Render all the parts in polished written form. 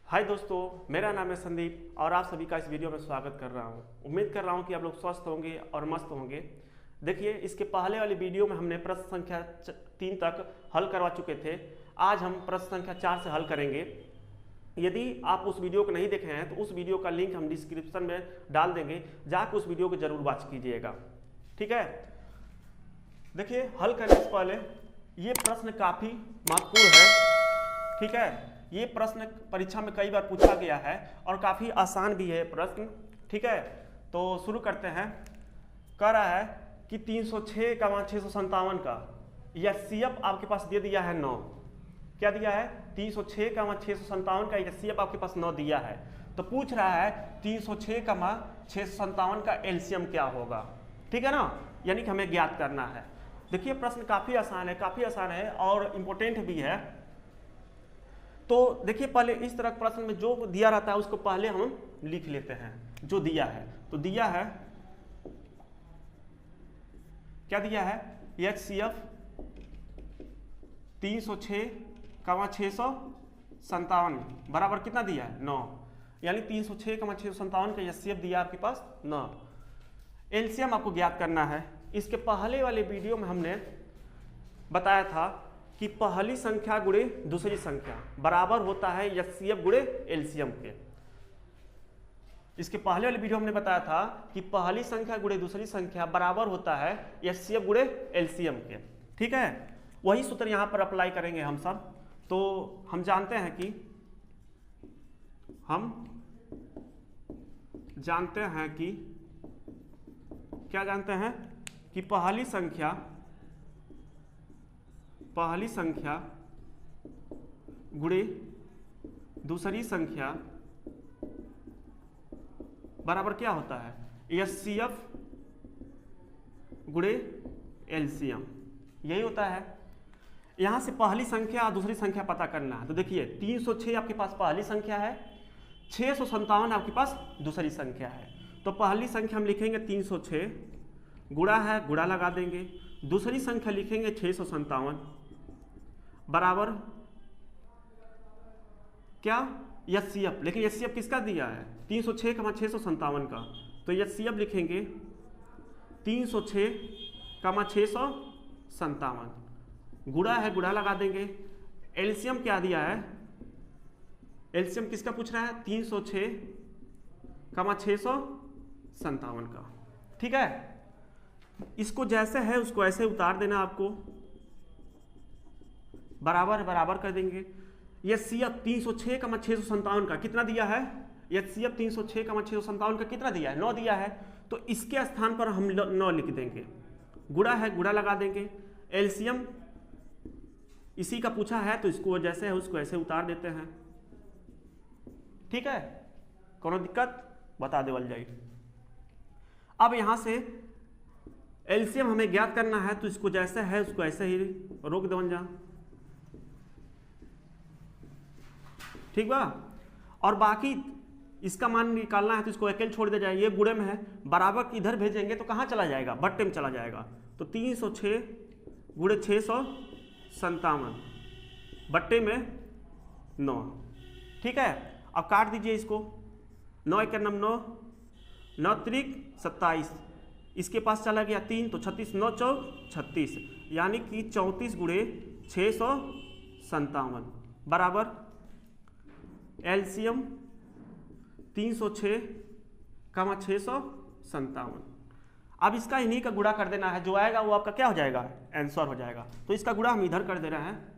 हाय दोस्तों, मेरा नाम है संदीप और आप सभी का इस वीडियो में स्वागत कर रहा हूं। उम्मीद कर रहा हूं कि आप लोग स्वस्थ होंगे और मस्त होंगे। देखिए, इसके पहले वाली वीडियो में हमने प्रश्न संख्या 3 तक हल करवा चुके थे। आज हम प्रश्न संख्या 4 से हल करेंगे। यदि आप उस वीडियो को नहीं देखे हैं तो उस वीडियो का लिंक हम डिस्क्रिप्शन में डाल देंगे, जाकर उस वीडियो को जरूर वॉच कीजिएगा। ठीक है, देखिए, हल करने से पहले ये प्रश्न काफ़ी महत्वपूर्ण है। ठीक है, ये प्रश्न परीक्षा में कई बार पूछा गया है और काफ़ी आसान भी है प्रश्न। ठीक है, तो शुरू करते हैं। कह रहा है कि 306 का 657 का एचसीएफ आपके पास दे दिया है 9। क्या दिया है? 306 का 657 का एचसीएफ आपके पास 9 दिया है। तो पूछ रहा है 306 का 657 का एलसीएम क्या होगा। ठीक है ना, यानी कि हमें ज्ञात करना है। देखिए, प्रश्न काफ़ी आसान है और इम्पोर्टेंट भी है। तो देखिए, पहले इस तरह प्रश्न में जो दिया रहता है उसको पहले हम लिख लेते हैं। जो दिया है, तो दिया है, क्या दिया है? एचसीएफ 306 का 657 बराबर कितना दिया है? 9। यानी 306 का 657 का एचसीएफ दिया आपके पास 9। एलसीएम आपको ज्ञात करना है। इसके पहले वाले वीडियो में हमने बताया था कि पहली संख्या गुणे दूसरी संख्या बराबर होता है एचसीएफ गुणे एलसीएम के। इसके पहले वाले वीडियो हमने बताया था कि पहली संख्या गुणे दूसरी संख्या बराबर होता है एचसीएफ गुणे एलसीएम के। ठीक है, वही सूत्र यहां पर अप्लाई करेंगे हम सब। तो हम जानते हैं कि क्या जानते हैं कि पहली संख्या गुणे दूसरी संख्या बराबर क्या होता है? एचसीएफ गुणे एलसीएम, यही होता है। यहां से पहली संख्या और दूसरी संख्या पता करना है। तो देखिए, 306 आपके पास पहली संख्या है, 657 आपके पास दूसरी संख्या है। तो पहली संख्या हम लिखेंगे 306, गुणा है, गुणा लगा देंगे। दूसरी संख्या लिखेंगे 657 बराबर क्या? एचसीएफ। लेकिन एचसीएफ किसका दिया है? 306 का 657 का। तो एचसीएफ लिखेंगे 306 का 657, गुणा है, गुणा लगा देंगे। एलसीएम क्या दिया है? एलसीएम किसका पूछ रहा है? 306 का 657 का। ठीक है, इसको जैसे है उसको ऐसे उतार देना आपको, बराबर कर देंगे। एचसीएफ 306 का 657 का कितना दिया है? एचसीएफ 306 का 657 का कितना दिया है? 9 दिया है। तो इसके स्थान पर हम 9 लिख देंगे। गुणा है, गुणा लगा देंगे। एलसीएम इसी का पूछा है तो इसको जैसे है उसको ऐसे उतार देते हैं। ठीक है, कोनो दिक्कत? बता देवल जाए। अब यहां से एलसीएम हमें ज्ञात करना है तो इसको जैसे है उसको ऐसे ही रोक देवन जा। ठीक बा? और बाकी इसका मान निकालना है तो इसको अकेले छोड़ दे जाए। ये गुणे में है, बराबर इधर भेजेंगे तो कहाँ चला जाएगा? बट्टे में चला जाएगा। तो 306 गुणे 657 बट्टे में 9। ठीक है, अब काट दीजिए इसको। 9 एक 9, 9 त्रिक 27, इसके पास चला गया 3 तो 36, 9 चौक 36, यानी कि 34 गुणे 657 बराबर एलसीएम 306 का 657। अब इसका इन्हीं का गुणा कर देना है, जो आएगा वो आपका क्या हो जाएगा? आंसर हो जाएगा। तो इसका गुणा हम इधर कर दे रहे हैं।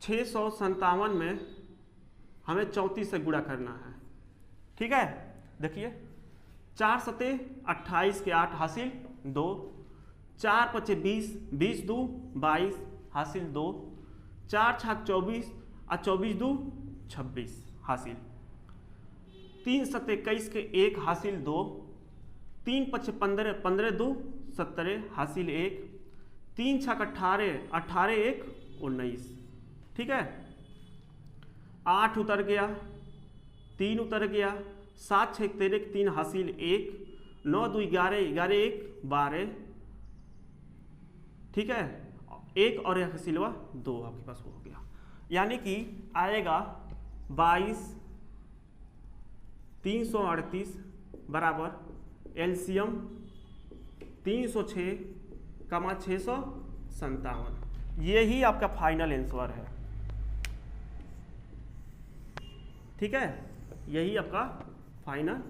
657 में हमें 34 से गुणा करना है। ठीक है, देखिए, 4 सते 28 के 8 हासिल 2, 4 पचे 20, 20 2 22 हासिल 2, 4 छाक 24 और 24 2 26 हासिल, 3 सते 21 के 1 हासिल 2, 3 पचे 15, 15 2 17 हासिल 1, 3 छाक 18, 18 1 19। ठीक है, 8 उतर गया, 3 उतर गया, 7 6 13 3 हासिल 1, 9 2 11, 11 1 12। ठीक है, 1 और 1 हासिलवा 2 आपके पास हो गया। यानी कि आएगा 22 338 बराबर एलसीएम 306,657। यही आपका फाइनल आंसर है। ठीक है, यही आपका फाइनल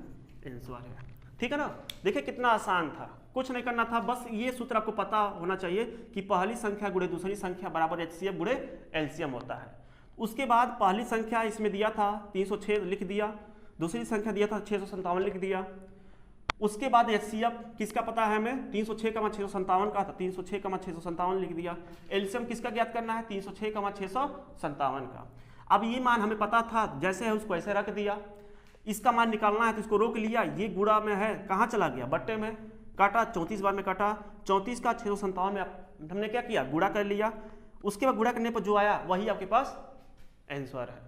आंसर है। ठीक है ना। देखिए कितना आसान था, कुछ नहीं करना था, बस ये सूत्र आपको पता होना चाहिए कि पहली संख्या गुणे दूसरी संख्या बराबर एचसीएफ गुणे एलसीएम होता है। उसके बाद पहली संख्या इसमें दिया था 306 लिख दिया, दूसरी संख्या दिया था 657 लिख दिया। उसके बाद एचसीएफ किसका पता है हमें, 306,657 का था, 306,657 लिख दिया। एलसीएम किसका ज्ञात करना है, 306,657 का। अब ये मान हमें पता था, जैसे है उसको ऐसे रख दिया। इसका मान निकालना है तो इसको रोक लिया, ये गुणा में है, कहाँ चला गया, बट्टे में, काटा 34 बार में काटा, 34 का 657 में हमने क्या किया, गुणा कर लिया। उसके बाद गुणा करने पर जो आया वही आपके पास आंसर है।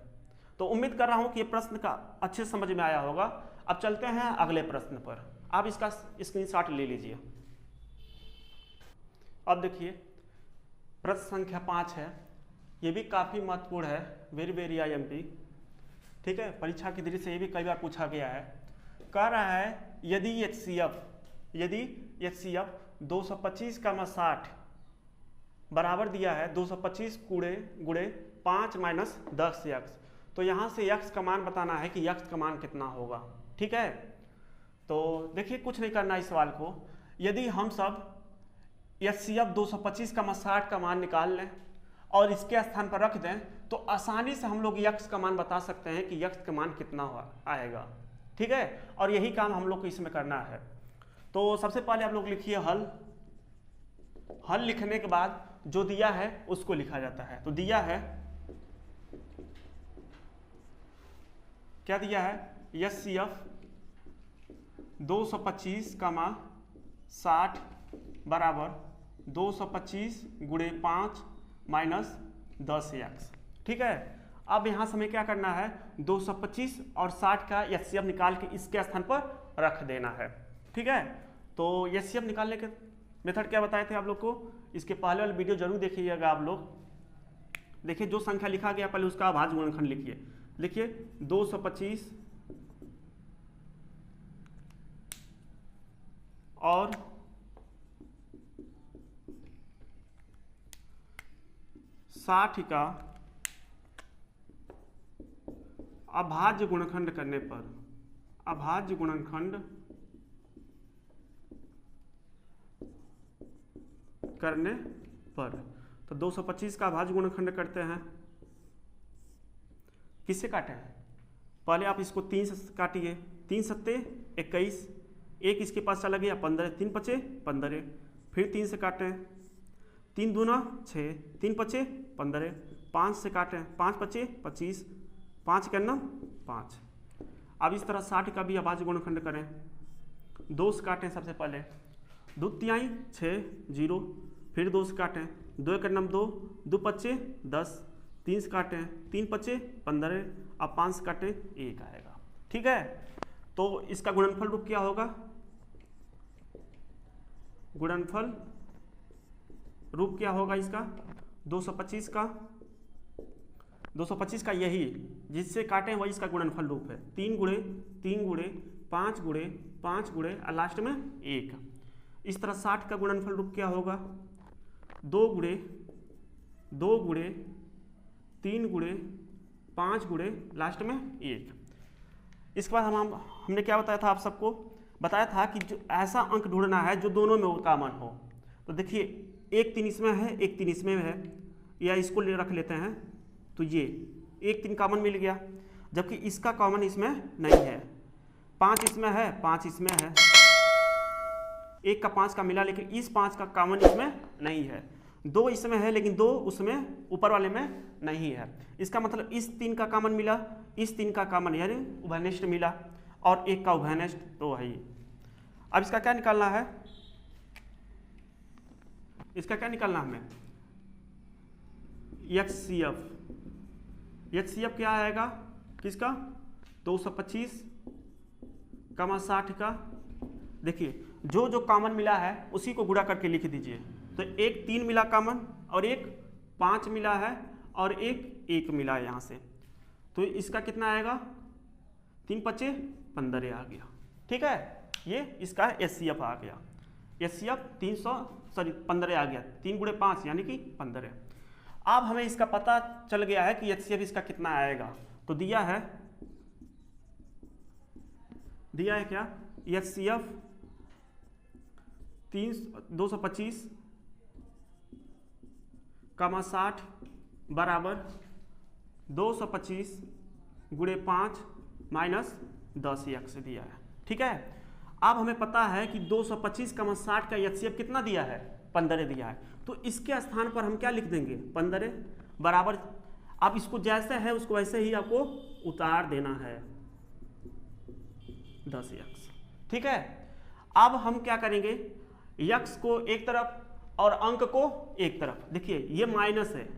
तो उम्मीद कर रहा हूँ कि ये प्रश्न का अच्छे से समझ में आया होगा। अब चलते हैं अगले प्रश्न पर, आप इसका स्क्रीनशॉट ले लीजिए। अब देखिए प्रश्न संख्या 5 है, ये भी काफ़ी महत्वपूर्ण है, वेरी वेरी IMP। ठीक है, परीक्षा की दृष्टि से ये भी कई बार पूछा गया है। कह रहा है यदि HCF 225,60 बराबर दिया है 225 गुणे 5 माइनस 10x, तो यहाँ से x का मान बताना है कि x का मान कितना होगा। ठीक है, तो देखिए कुछ नहीं करना इस सवाल को। यदि हम सब HCF 225,60 का मान निकाल लें और इसके स्थान पर रख दें तो आसानी से हम लोग x का मान बता सकते हैं कि x का मान कितना आएगा। ठीक है, और यही काम हम लोग को इसमें करना है। तो सबसे पहले आप लोग लिखिए हल लिखने के बाद जो दिया है उसको लिखा जाता है। तो दिया है, क्या दिया है, HCF 225,60 बराबर 225 गुणे 5 माइनस 10x। ठीक है, अब यहाँ से हमें क्या करना है, 225 और 60 का HCF निकाल के इसके स्थान पर रख देना है। ठीक है, तो HCF निकालने के मेथड क्या बताए थे आप लोग को, इसके पहले वाले वीडियो जरूर देखिएगा आप लोग। देखिए जो संख्या लिखा गया पहले उसका अभाज्य गुणनखंड लिखिए 225 और 60 का अभाज्य गुणनखंड करने पर तो 225 का अभाज्य गुणनखंड करते हैं। किससे काटे हैं, पहले आप इसको 3 से काटिए, 3 सत्ते 21, एक इसके पास चला गया 15, 3 पचे 15, फिर 3 से काटें, 3 दूना 6, 3 पचे 15, 5 से काटें, 5 पचे 25, 5 करना 5। अब इस तरह 60 का भी अभाज्य गुणनखंड करें, 2 से काटें सबसे पहले, 2 तिहाई 6 0, फिर 2 से काटें, 2 करना 2, 2 पचे 10, 3 से काटें, 3 पचे 15, अब 5 से काटें 1 आएगा। ठीक है, तो इसका गुणनफल रूप क्या होगा, गुणनफल रूप क्या होगा इसका, 225 का यही जिससे काटें वही इसका गुणनफल रूप है, 3 गुणे 5 गुणे 5 गुणे और लास्ट में 1। इस तरह 60 का गुणनफल रूप क्या होगा, 2 गुणे 3 गुणे 5 गुणे लास्ट में 1। इसके बाद हमने क्या बताया था, आप सबको बताया था कि जो ऐसा अंक ढूंढना है जो दोनों में कॉमन हो। तो देखिए 1 3 इसमें है, 1 3 इसमें है, या इसको ले रख लेते हैं, तो ये 1 3 कॉमन मिल गया, जबकि इसका कॉमन इसमें नहीं है। 5 इसमें है, 5 इसमें है, 1 का 5 का मिला, लेकिन इस 5 का कॉमन इसमें नहीं है। 2 इसमें है लेकिन 2 उसमें ऊपर वाले में नहीं है। इसका मतलब इस 3 का कॉमन मिला, इस 3 का कॉमन यानी उभयनिष्ठ मिला, और 1 का उभयनिष्ठ तो है ही। अब इसका क्या निकालना है, इसका क्या निकालना हमें, HCF क्या आएगा किसका, 225 कमा 60 का। देखिए जो कॉमन मिला है उसी को गुणा करके लिख दीजिए। तो 1 3 मिला कॉमन और 1 5 मिला है और एक मिला यहाँ से, तो इसका कितना आएगा 3 पच्चे 15 आ गया। ठीक है, ये इसका HCF आ गया। HCF 15 आ गया, 3 × 5 यानी कि 15। अब हमें इसका पता चल गया है कि HCF इसका कितना आएगा। तो दिया है क्या, HCF 225 कमा 60 बराबर 225 × 5 माइनस 10x दिया है। ठीक है, अब हमें पता है कि 225 कमा 60 का HCF कितना दिया है 15 दिया है, तो इसके स्थान पर हम क्या लिख देंगे 15 बराबर, अब इसको जैसे है उसको वैसे ही आपको उतार देना है 10x। ठीक है, अब हम क्या करेंगे, x को एक तरफ और अंक को एक तरफ, देखिए ये माइनस है,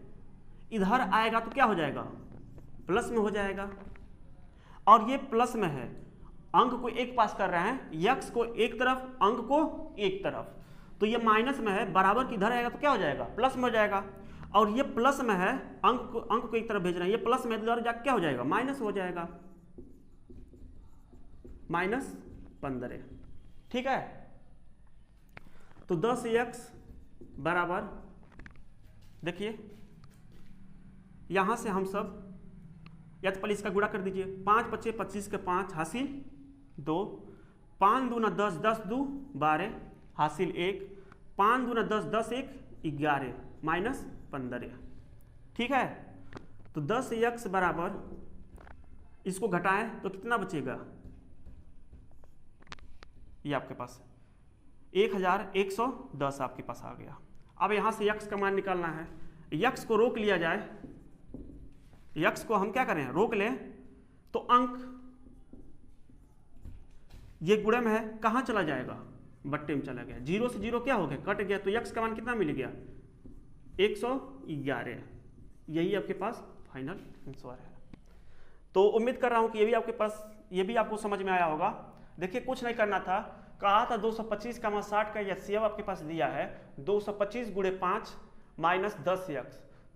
इधर आएगा तो क्या हो जाएगा प्लस में हो जाएगा, और ये प्लस में है, अंक को एक पास कर रहे हैं, x को एक तरफ अंक को एक तरफ, तो ये माइनस में है, बराबर की इधर आएगा तो क्या हो जाएगा प्लस में हो जाएगा, और ये प्लस में है, अंक को एक तरफ भेज रहे हैं, ये प्लस में इधर जाकर क्या हो जाएगा माइनस हो जाएगा, -15। ठीक है, तो 10x बराबर, देखिए यहां से हम सब या तो पहले इसका गुणा कर दीजिए, 5 पच्चे 25 के 5 हासिल 2, 5 दूना 10, 10 2 12 हासिल 1, 5 दूना 10, 10 1 11 -15। ठीक है, तो 10x बराबर, इसको घटाएं तो कितना बचेगा, ये आपके पास 1110 आपके पास आ गया। अब यहां से x का मान निकालना है, x को रोक लिया जाए, x को हम क्या करें रोक लें, तो अंक ये गुणे में है, कहां चला जाएगा बट्टे में चला गया, 0 से 0 क्या हो गया कट गया, तो x का मान कितना मिल गया 111। यही आपके पास फाइनल आंसर है। तो उम्मीद कर रहा हूं कि ये भी आपको समझ में आया होगा। देखिए कुछ नहीं करना था, कहा था 225 कमा 60 का HCF आपके पास दिया है 225 × 5 माइनस 10x,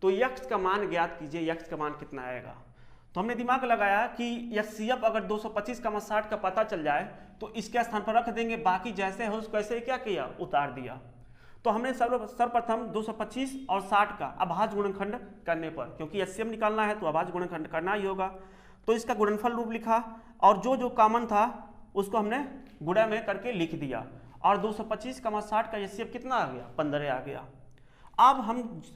तो x का मान ज्ञात कीजिए, x का मान कितना आएगा। तो हमने दिमाग लगाया कि HCF अगर 225 कमा 60 का पता चल जाए तो इसके स्थान पर रख देंगे, बाकी जैसे है उसको ऐसे क्या किया उतार दिया। तो हमने सर्वप्रथम 225 और 60 का अभाज्य गुणनखंड करने पर, क्योंकि HCF निकालना है तो अभाज्य गुणनखंड करना ही होगा, तो इसका गुणनफल रूप लिखा और जो कॉमन था उसको हमने गुणा में करके लिख दिया, और 225 कमा 60 का HCF कितना आ गया 15 आ गया। अब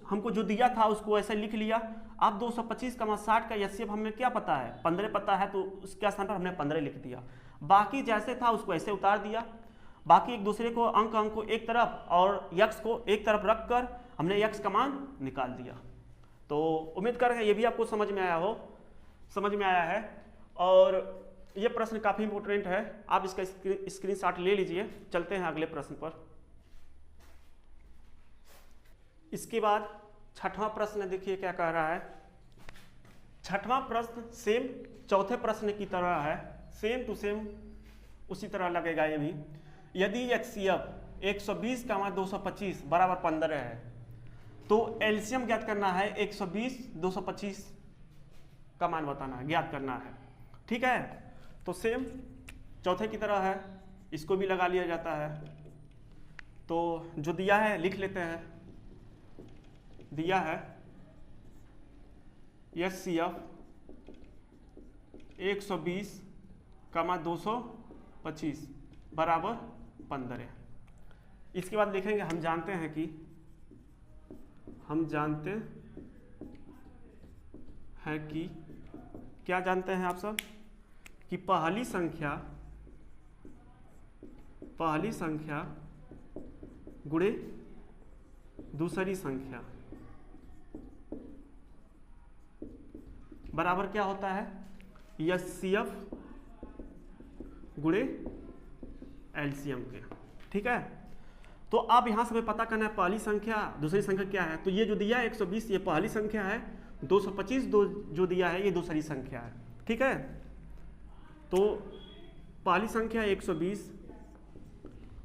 हमको जो दिया था उसको ऐसे लिख लिया। अब 225 कमा 60 का HCF हमें क्या पता है 15 पता है, तो उसके स्थान पर हमने 15 लिख दिया, बाकी जैसे था उसको ऐसे उतार दिया। बाकी एक दूसरे को अंक को एक तरफ और x को एक तरफ रखकर हमने x का मान निकाल दिया। तो उम्मीद कर रहे हैं ये भी आपको समझ में आया है, और ये प्रश्न काफी इंपोर्टेंट है, आप इसका स्क्रीनशॉट ले लीजिए। चलते हैं अगले प्रश्न पर। इसके बाद छठवां प्रश्न देखिए क्या कह रहा है। छठवां प्रश्न सेम चौथे प्रश्न की तरह है, सेम टू सेम उसी तरह लगेगा ये भी। यदि HCF 120 कमा 225 बराबर 15 है, तो एलसीएम ज्ञात करना है, 120 225 का मान बताना है, ज्ञात करना है। ठीक है, तो सेम चौथे की तरह है, इसको भी लगा लिया जाता है। तो जो दिया है लिख लेते हैं। दिया है HCF 120 कमा 225 बराबर 15। इसके बाद लिखेंगे हम जानते हैं कि क्या जानते हैं आप सब, कि पहली संख्या गुणे दूसरी संख्या बराबर क्या होता है HCF गुणे एलसीएम के। ठीक है, तो अब यहां से हमें पता करना है पहली संख्या दूसरी संख्या क्या है। तो ये जो दिया है 120 ये पहली संख्या है, 225 जो दिया है ये दूसरी संख्या है। ठीक है, तो पहली संख्या 120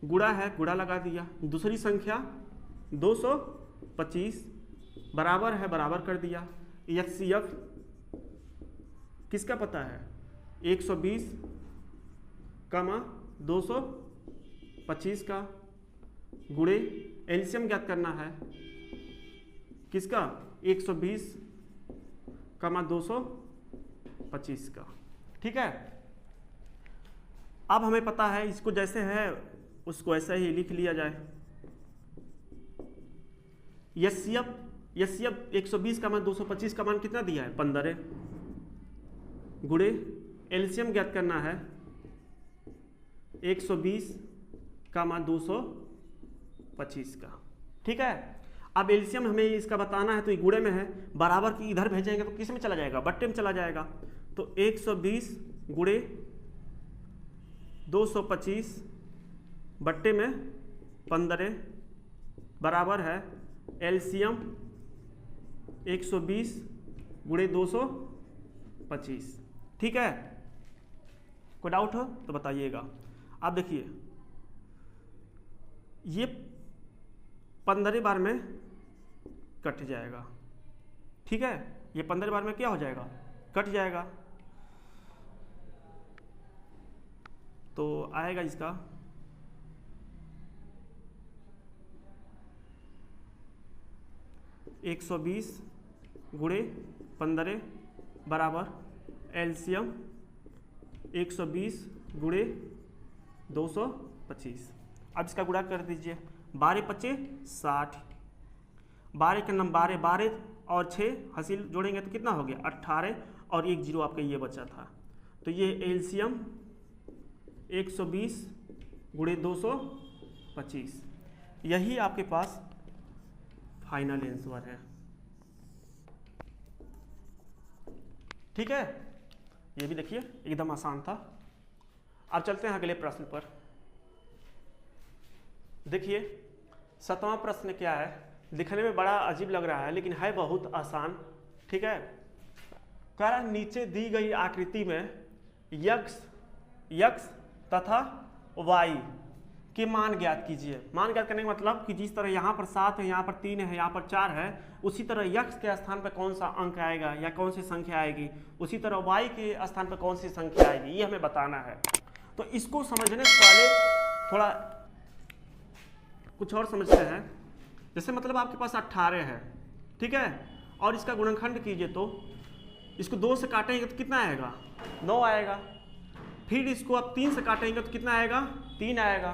गुणा है, गुणा लगा दिया, दूसरी संख्या 225 बराबर है, बराबर कर दिया। HCF किसका पता है 120 कमा 225 का गुणे एलसीएम ज्ञात करना है किसका 120 कमा 225 का। ठीक है, अब हमें पता है इसको जैसे है उसको ऐसा ही लिख लिया जाए। HCF 120 का मान 225 का मान कितना दिया है 15 गुणे एलसीएम ज्ञात करना है 120 का मान 225 का। ठीक है, अब एलसीएम हमें इसका बताना है तो ये गुणे में है, बराबर की इधर भेजेंगे तो किस में चला जाएगा बट्टे में चला जाएगा। तो 120 गुणे 225 बट्टे में 15 बराबर है एलसीएम 120 गुणे 225। ठीक है, कोई डाउट हो तो बताइएगा। आप देखिए ये 15 बार में कट जाएगा। ठीक है, ये 15 बार में क्या हो जाएगा कट जाएगा, तो आएगा इसका 120 गुणे 15 बराबर एलसीएम 120 गुणे 225। अब इसका गुणा कर दीजिए, 12 पच्चे 60, 12 के नंबर 12, 12 और 6 हासिल जोड़ेंगे तो कितना हो गया 18 और 1 जीरो आपका ये बचा था। तो ये एलसीएम 120 गुणे 225 यही आपके पास फाइनल आंसर है। ठीक है, ये भी देखिए एकदम आसान था। अब चलते हैं अगले प्रश्न पर। देखिए 7वां प्रश्न क्या है, दिखने में बड़ा अजीब लग रहा है लेकिन है बहुत आसान। ठीक है, कह रहा नीचे दी गई आकृति में x तथा y के मान ज्ञात कीजिए। मान ज्ञात करने का मतलब कि जिस तरह यहाँ पर 7 है, यहाँ पर 3 है, यहाँ पर 4 है, उसी तरह x के स्थान पर कौन सा अंक आएगा या कौन सी संख्या आएगी, उसी तरह y के स्थान पर कौन सी संख्या आएगी, ये हमें बताना है। तो इसको समझने से पहले थोड़ा कुछ और समझते हैं। जैसे मतलब आपके पास 18 है, ठीक है, और इसका गुणनखंड कीजिए तो इसको 2 से काटेंगे तो कितना आएगा 9 आएगा। फिर इसको आप 3 से काटेंगे तो कितना आएगा 3 आएगा।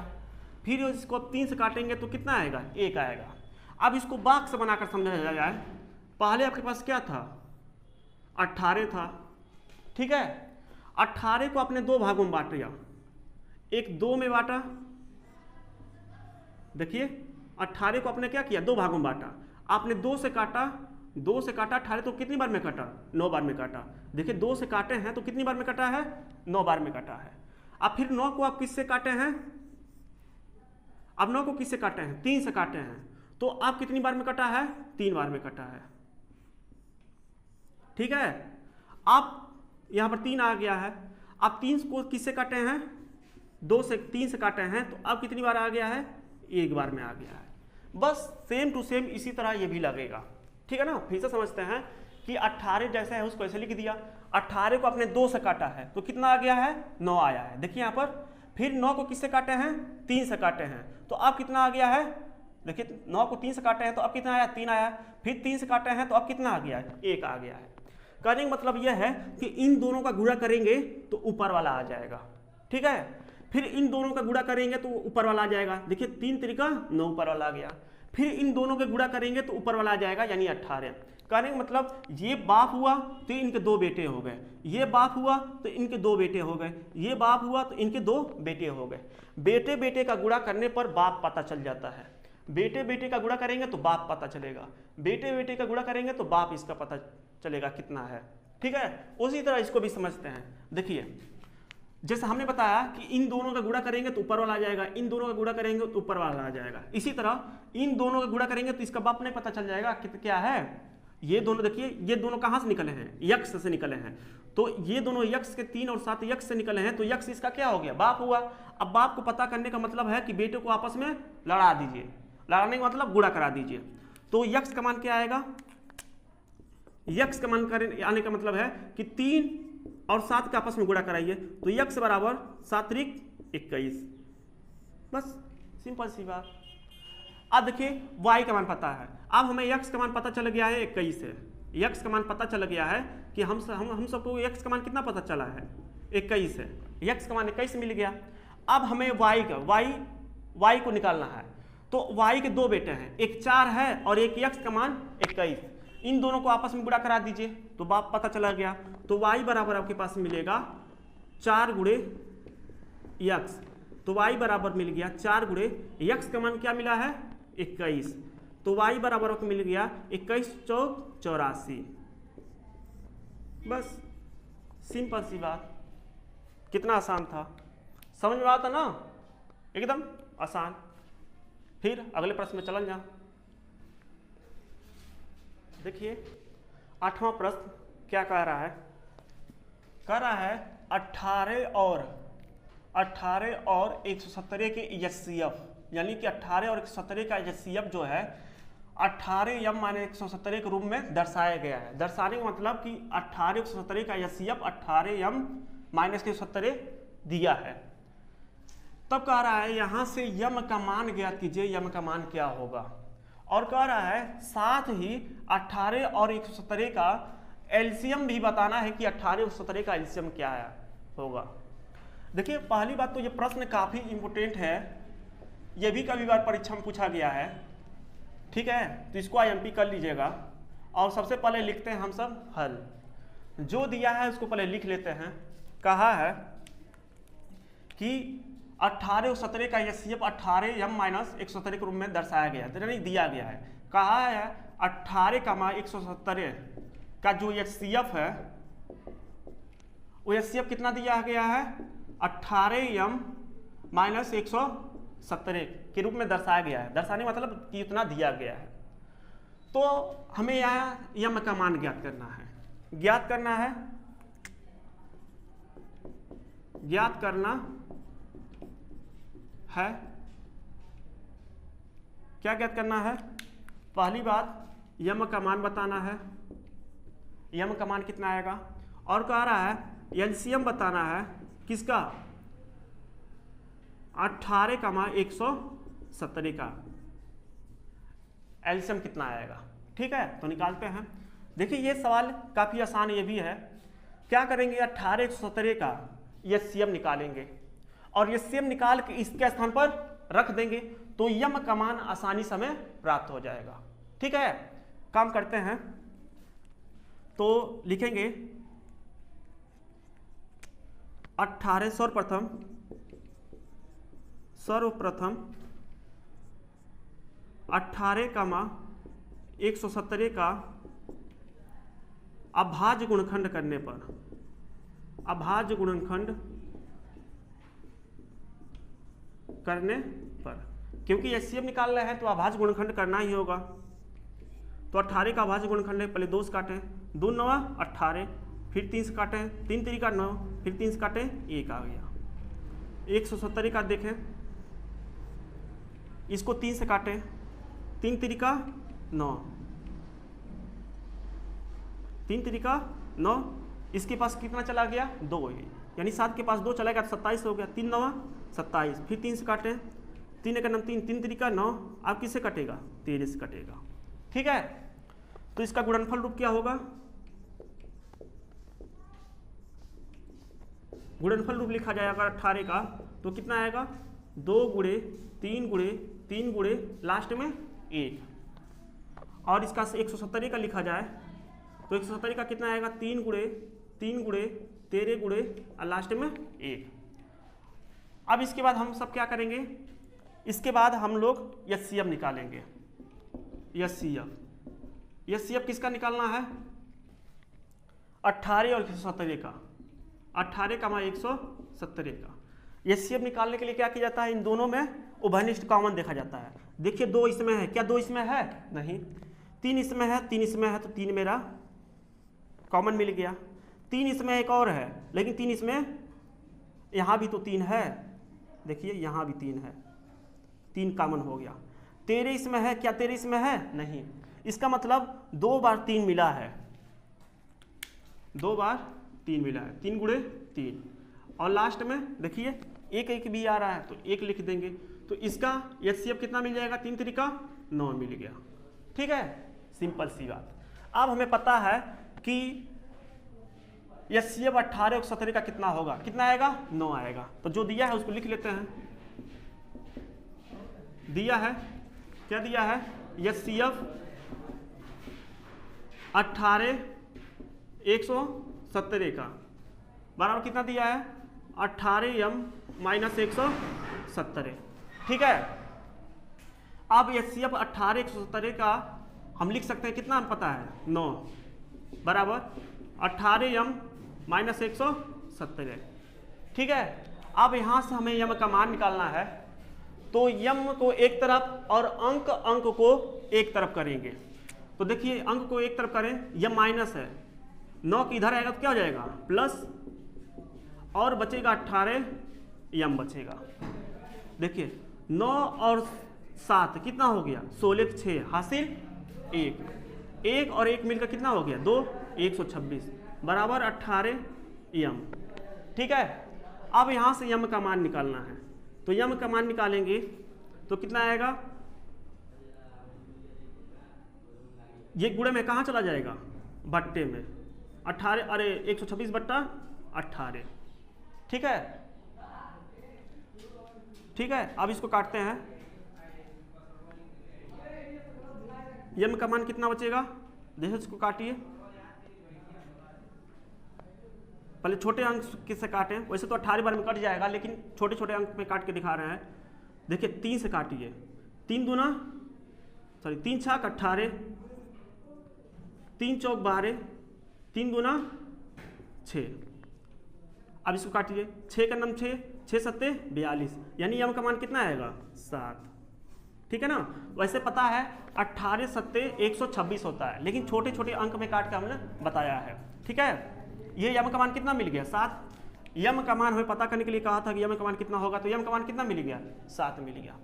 फिर इसको आप 3 से काटेंगे तो कितना आएगा 1 आएगा। अब इसको बाक्स बनाकर समझाया जाए, पहले आपके पास क्या था 18 था, ठीक है, 18 को आपने 2 भागों में बांट दिया, एक 2 में बांटा, देखिए 18 को आपने क्या किया 2 भागों में बांटा, आपने 2 से काटा 18 तो कितनी बार में काटा 9 बार में काटा। देखिए 2 से काटे हैं तो कितनी बार में काटा है 9 बार में काटा है। अब फिर 9 को आप किससे काटे हैं, अब 9 को किससे काटे हैं 3 से काटे हैं, तो आप कितनी बार में कटा है 3 बार में कटा है। ठीक है, आप यहां पर 3 आ गया है, आप 3 को किससे काटे हैं 2 से 3 से काटे हैं, तो अब कितनी बार आ गया है 1 बार में आ गया है। बस सेम टू सेम इसी तरह ये भी लगेगा। ठीक है ना, फिर से समझते हैं कि 18 जैसा है उसको ऐसे लिख दिया, 18 को आपने 2 से काटा है तो कितना आ गया है 9 आया है। देखिए यहाँ पर फिर 9 को किससे काटे हैं 3 से काटे हैं, तो अब कितना आ गया है, देखिए 9 को 3 से काटे हैं तो अब कितना आया 3 आया, फिर 3 से काटे हैं तो अब कितना आ गया है 1 आ गया है। कहने का मतलब यह है कि इन दोनों का गुणा करेंगे तो ऊपर वाला आ जाएगा। ठीक है, फिर इन दोनों का गुणा करेंगे तो ऊपर वाला आ जाएगा, देखिए 3 तरीका 9 ऊपर वाला आ गया। फिर इन दोनों के गुणा करेंगे तो ऊपर वाला आ जाएगा यानी 18। कहने का मतलब ये बाप हुआ तो इनके 2 बेटे हो गए, ये बाप हुआ तो इनके 2 बेटे हो गए, ये बाप हुआ तो इनके 2 बेटे हो गए। बेटे बेटे का गुणा करने पर बाप पता चल जाता है, बेटे बेटे का गुणा करेंगे तो बाप पता चलेगा, बेटे बेटे का गुणा करेंगे तो बाप इसका पता चलेगा कितना है। ठीक है, उसी तरह इसको भी समझते हैं। देखिए जैसे हमने बताया कि इन दोनों का गुणा करेंगे तो ऊपर वाला आ जाएगा, इन दोनों का गुणा करेंगे तो ऊपर वाला आ जाएगा, इसी तरह इन दोनों का गुणा करेंगे तो इसका बाप नहीं पता चल जाएगा कि क्या है। ये दोनों देखिए, ये दोनों कहाँ से निकले हैं यक्ष से निकले हैं, तो ये दोनों यक्ष के 3 और 7 यक्ष से निकले हैं, तो यक्ष इसका क्या हो गया बाप हुआ। अब बाप को पता करने का मतलब है कि बेटे को आपस में लड़ा दीजिए, लड़ाने का मतलब गुणा करा दीजिए, तो यक्ष का मान क्या आएगा, यक्स का मान आने का मतलब है कि 3 और 7 का आपस में गुणा कराइए, तो यक्स बराबर 7 त्रिक 21। बस सिंपल सी बात। अब देखिए y का मान पता है, अब हमें x का मान पता चल गया है 21 है। x का मान पता चल गया है कि हम सबको x का मान कितना पता चला है, 21 है। x का मान 21 मिल गया। अब हमें y को निकालना है, तो y के दो बेटे हैं, एक 4 है और एक x का मान 21। इन दोनों को आपस में गुणा करा दीजिए तो बाप पता चला गया। तो y बराबर आपके पास मिलेगा 4 गुणे x, तो y बराबर मिल गया 4 गुणे x का मान क्या मिला है 21, तो y बराबर आपको मिल गया 21 चौक 84। बस सिंपल सी बात, कितना आसान था, समझ में आता ना, एकदम आसान। फिर अगले प्रश्न में चलन जा। देखिए 8वां प्रश्न क्या कह रहा है, कह रहा है 18 और 117 के HCF, यानी कि 18 और 117 का HCF जो है 18m माइनस 117 के रूप में दर्शाया गया है। दर्शाने का मतलब कि 18 117 का HCF 18m माइनस 117 दिया है। तब कह रहा है यहां से यम का मान ज्ञात कीजिए, यम का मान क्या होगा, और कह रहा है साथ ही 18 और 117 का एलसीएम भी बताना है कि 18 और 117 का एलसीएम क्या है होगा। देखिए पहली बात तो ये प्रश्न काफी इंपोर्टेंट है, ये भी कभी बार परीक्षा में पूछा गया है, ठीक है, तो इसको आईएमपी कर लीजिएगा। और सबसे पहले लिखते हैं हम सब हल, जो दिया है उसको पहले लिख लेते हैं। कहा है कि 18 और 17 का HCF 18m माइनस 117 के रूप में दर्शाया गया है, नहीं दिया गया है। कहा है 18 का मान 117 का जो HCF है वो HCF कितना दिया गया है 18m माइनस 117 के रूप में दर्शाया गया है। दर्शाने मतलब कि इतना दिया गया है। तो हमें यहाँ यम का मान ज्ञात करना है, क्या ज्ञात करना है। पहली बात यम का मान बताना है, यम का मान कितना आएगा, और कह रहा है एलसीएम बताना है किसका 18 का मान 117 का एलसीएम कितना आएगा, ठीक है। तो निकालते हैं। देखिए ये सवाल काफी आसान ये भी है। क्या करेंगे 18 117 का एलसीएम निकालेंगे और एलसीएम निकाल के इसके स्थान पर रख देंगे तो यम का मान आसानी से हमें प्राप्त हो जाएगा, ठीक है। काम करते हैं तो लिखेंगे 18 सर्वप्रथम 18 का मान 117 का अभाज्य गुणनखंड करने पर, अभाज्य गुणनखंड करने पर, क्योंकि एचसीएफ निकाल रहे हैं तो अभाज्य गुणनखंड करना ही होगा। तो 18 का अभाज्य गुणनखंड है, पहले 2 से काटें, 2 9 18, फिर 3 से काटें, 3 3 9, फिर 3 से काटें, 1 आ गया। 117 का देखें, इसको 3 से काटें, 3 3 9, 3 3 9, इसके पास कितना चला गया 2, यानी 7 के पास 2 चला गया तो 27 हो गया। 3 9 27, फिर 3 से काटें, 3 1 9 3, 3 3 9, आप किससे कटेगा 13 से कटेगा, ठीक है। तो इसका गुणनफल रूप क्या होगा, गुणनफल रूप लिखा जाएगा 18 का तो कितना आएगा 2 गुणे 3 गुणे 3 गुणे लास्ट में 1, और इसका 117 का लिखा जाए तो 117 का कितना आएगा 3 गुणे 13 गुणे और लास्ट में 1। अब इसके बाद हम सब क्या करेंगे, इसके बाद हम लोग एचसीएफ निकालेंगे। एचसीएफ किसका निकालना है 18 और 117 का, 18 का मान 117 का। एचसीएफ निकालने के लिए क्या किया जाता है, इन दोनों में उभयनिष्ठ कॉमन देखा जाता है। देखिए 2 इसमें है, क्या 2 इसमें है नहीं, 3 इसमें है, 3 इसमें है, तो 3 मेरा कॉमन मिल गया। 3 इसमें एक और है, लेकिन 3 इसमें, यहाँ भी तो 3 है, देखिए यहाँ भी 3 है, 3 कॉमन हो गया। 13 इसमें है, क्या 13 इसमें है नहीं, इसका मतलब 2 बार 3 मिला है, 2 बार 3 मिला है, 3 गुणे 3, और लास्ट में देखिए एक एक भी आ रहा है तो 1 लिख देंगे, तो इसका HCF कितना मिल जाएगा, 3 3 का 9 मिल गया। ठीक है, सिंपल सी बात। अब हमें पता है कि HCF 18 और 17 का कितना होगा, कितना आएगा, 9 आएगा। तो जो दिया है उसको लिख लेते हैं। दिया है, क्या दिया है, HCF 18 117 का बराबर कितना दिया है, 18m - 117। ठीक है, अब HCF 18 117 का हम लिख सकते हैं, कितना हम पता है, 9 बराबर 18m - 117। ठीक है, अब यहाँ से हमें यम का मान निकालना है, तो यम को एक तरफ और अंक को एक तरफ करेंगे। तो देखिए अंक को एक तरफ करें, यम माइनस है, 9 की इधर आएगा तो क्या हो जाएगा, प्लस, और बचेगा 18 यम बचेगा। देखिए 9 और 7 कितना हो गया, 16 6 हासिल 1 और 1 मिलकर कितना हो गया, 2 126 बराबर 18 यम। ठीक है, अब यहाँ से यम का मान निकालना है, तो यम का मान निकालेंगे तो कितना आएगा, ये गुणे में कहाँ चला जाएगा, बट्टे में, 18 अरे 126 बट्टा 18। ठीक है, ठीक है, अब इसको काटते हैं। यम का मान कितना बचेगा, देखो इसको काटिए, पहले छोटे अंक किससे काटें, वैसे तो 18 बार में कट जाएगा, लेकिन छोटे छोटे अंक में काट के दिखा रहे हैं। देखिए 3 से काटिए, 3 छक 18, 3 चौक 12, 3 दूना 6। अब इसको काटिए, 6 का नम 6, 6 सत्ते 42, यानी यम का मान कितना आएगा, 7। ठीक है ना, वैसे पता है 18 सत्ते 126 होता है, लेकिन छोटे छोटे अंक में काट के हमने बताया है। ठीक है, ये यम का मान कितना मिल गया, 7। यम का मान हमें पता करने के लिए कहा था कि यम का मान कितना होगा, तो यम का मान कितना मिल गया, 7 मिल गया।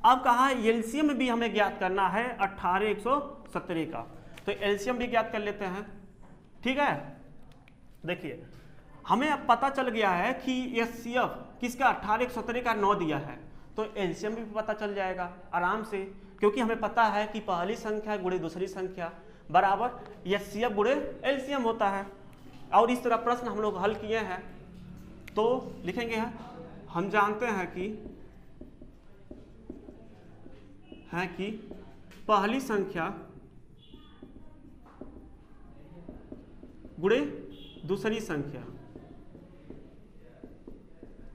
अब कहा है एलसीएम भी हमें ज्ञात करना है 18 117 का, तो एलसीएम भी ज्ञात कर लेते हैं। ठीक है, देखिए हमें अब पता चल गया है कि HCF किसका 18 117 का 9 दिया है, तो एलसीएम भी पता चल जाएगा आराम से, क्योंकि हमें पता है कि पहली संख्या गुणे दूसरी संख्या बराबर HCF गुणे एलसीएम होता है। और इस तरह प्रश्न हम लोग हल किए हैं, तो लिखेंगे हम जानते हैं कि पहली संख्या गुणे दूसरी संख्या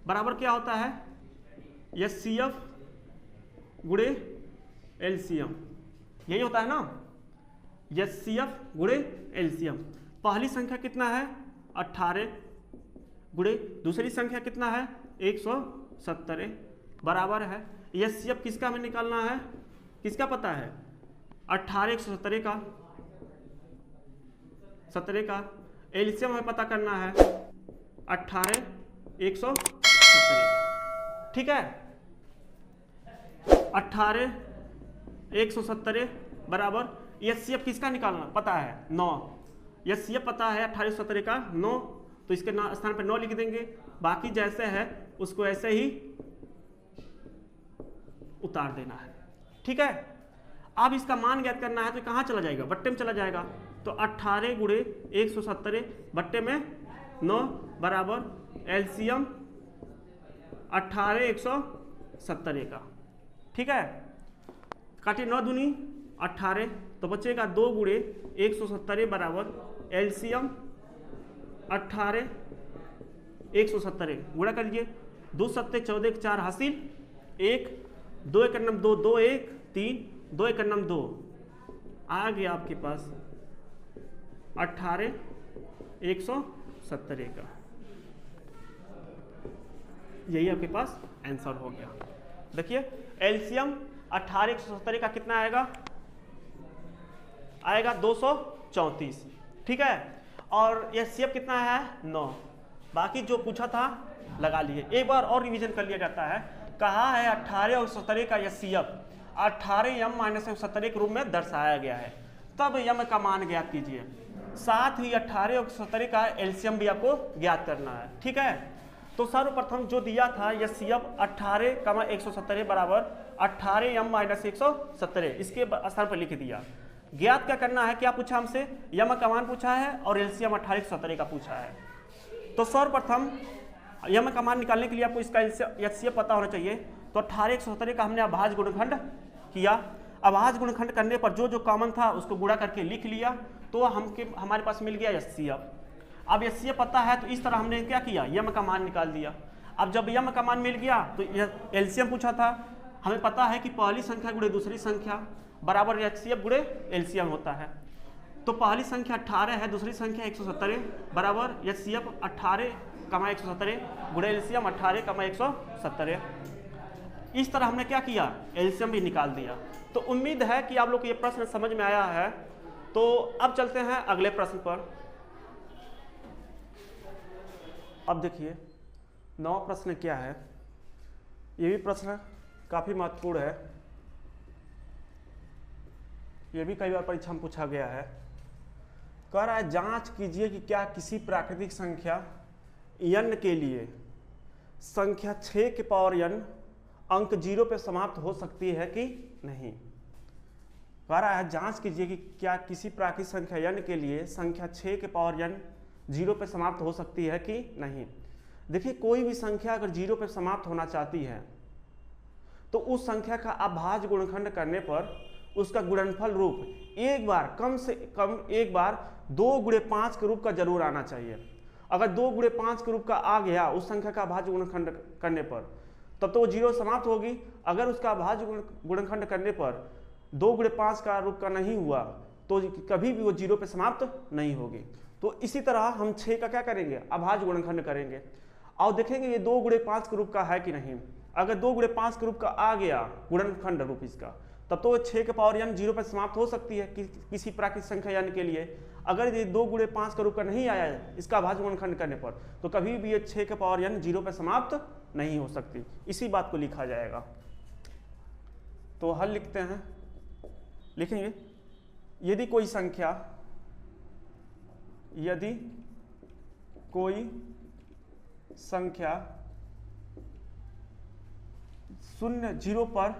बराबर क्या होता है, HCF गुणे एलसीएम, यही होता है ना, HCF गुणे एलसीएम। पहली संख्या कितना है, 18 गुणे दूसरी संख्या कितना है, 117 बराबर है HCF किसका हमें निकालना है, किसका पता है, 18 117 का, 17 का एलसीएम हमें पता करना है 18 117 का। ठीक है, 18 117 बराबर HCF किसका निकालना पता है, 9। HCF पता है 18 117 का 9, तो इसके स्थान पर 9 लिख देंगे, बाकी जैसे है उसको ऐसे ही उतार देना है। ठीक है, अब इसका मान ज्ञात करना है, तो कहाँ चला जाएगा, बट्टे में चला जाएगा, तो 18 गुणे 117 बट्टे में 9 बराबर एलसीएम 18 117 का। ठीक है, काटिए 9 दूनी 18, तो बचेगा 2 गुणे 117 बराबर एलसीएम 18 117 गुणा कर लीजिए, 2 सत्ते 14 4 हासिल 1, 2 1 2 2 1 3, 2 1 2 आ गया आपके पास 18 117 का, यही आपके पास आंसर हो गया। देखिए एलसीएम 18 117 का कितना आएगा, आएगा 234। ठीक है, और HCF कितना है 9, बाकी जो पूछा था लगा लिए। एक बार और रिवीजन कर लिया जाता है, कहा है 18 और 17 का HCF 18 m - 117 के रूप में दर्शाया गया है, तब यम का मान ज्ञात कीजिए। साथ ही 18 और 170 का एलसीएम भी आपको ज्ञात करना है। ठीक है, तो सर्वप्रथम जो दिया था HCF 18, 170 बराबर 18m - 170, इसके स्थान पर लिख दिया। ज्ञात क्या करना है, क्या पूछा हमसे, यम का मान पूछा है और एलसीएम 18, 170 का पूछा है। तो सर्वप्रथम यम का मान निकालने के लिए आपको इसका HCF पता होना चाहिए। तो 18, 170 का हमने अभाज्य गुणनखंड किया। अभाज्य गुणनखंड करने पर जो जो कॉमन था उसको गुणा करके लिख लिया, तो हमारे पास मिल गया HCF। अब HCF पता है तो इस तरह हमने क्या किया, यम का मान निकाल दिया। अब जब यम का मान मिल गया तो एलसीएम पूछा था, हमें पता है कि पहली संख्या गुणे दूसरी संख्या बराबर HCF गुणे एलसीएम होता है। तो पहली संख्या 18 है, दूसरी संख्या 170 बराबर HCF 18, 170 गुणे एलसीएम 18, 170। इस तरह हमने क्या किया, एलसीएम भी निकाल दिया। तो उम्मीद है कि आप लोग को ये प्रश्न समझ में आया है। तो अब चलते हैं अगले प्रश्न पर। अब देखिए 9वां प्रश्न क्या है, ये भी प्रश्न काफी महत्वपूर्ण है, ये भी कई बार परीक्षा में पूछा गया है। कह रहा है जांच कीजिए कि क्या किसी प्राकृतिक संख्या n के लिए संख्या 6 के पावर n अंक 0 पे समाप्त हो सकती है कि नहीं। कह रहा है जांच कीजिए कि क्या किसी प्राकृतिक संख्या n के लिए संख्या 6 के पावर n 0 पे समाप्त हो सकती है कि नहीं। देखिए कोई भी संख्या अगर 0 पे समाप्त होना चाहती है तो उस संख्या का अभाज्य गुणनखंड करने पर उसका गुणनफल रूप एक बार, कम से कम एक बार 2 गुणे 5 के रूप का जरूर आना चाहिए। अगर 2 गुणे 5 के रूप का आ गया उस संख्या का अभाज्य गुणनखंड करने पर, तब तो वो 0 समाप्त होगी। अगर उसका अभाज्य गुणनखंड करने पर 2 गुणे 5 का रूप का नहीं हुआ तो कभी भी वो 0 पे समाप्त नहीं होगी। तो इसी तरह हम 6 का क्या करेंगे, अभाज्य गुणनखंड करेंगे और देखेंगे ये 2 गुणे 5 के रूप का है कि नहीं। अगर 2 गुणे 5 के रूप का आ गया गुणनखंड रूप इसका, तब तो 6 के पावर n 0 पर समाप्त हो सकती है किसी प्राकृतिक संख्या n के लिए। अगर ये 2 गुणे 5 का रूप का नहीं आया है इसका अभाज्य गुणनखंड करने पर, तो कभी भी ये 6 के पावर n 0 पर समाप्त नहीं हो सकती। इसी बात को लिखा जाएगा। तो हल लिखते हैं, लिखेंगे यदि कोई संख्या 0 0 पर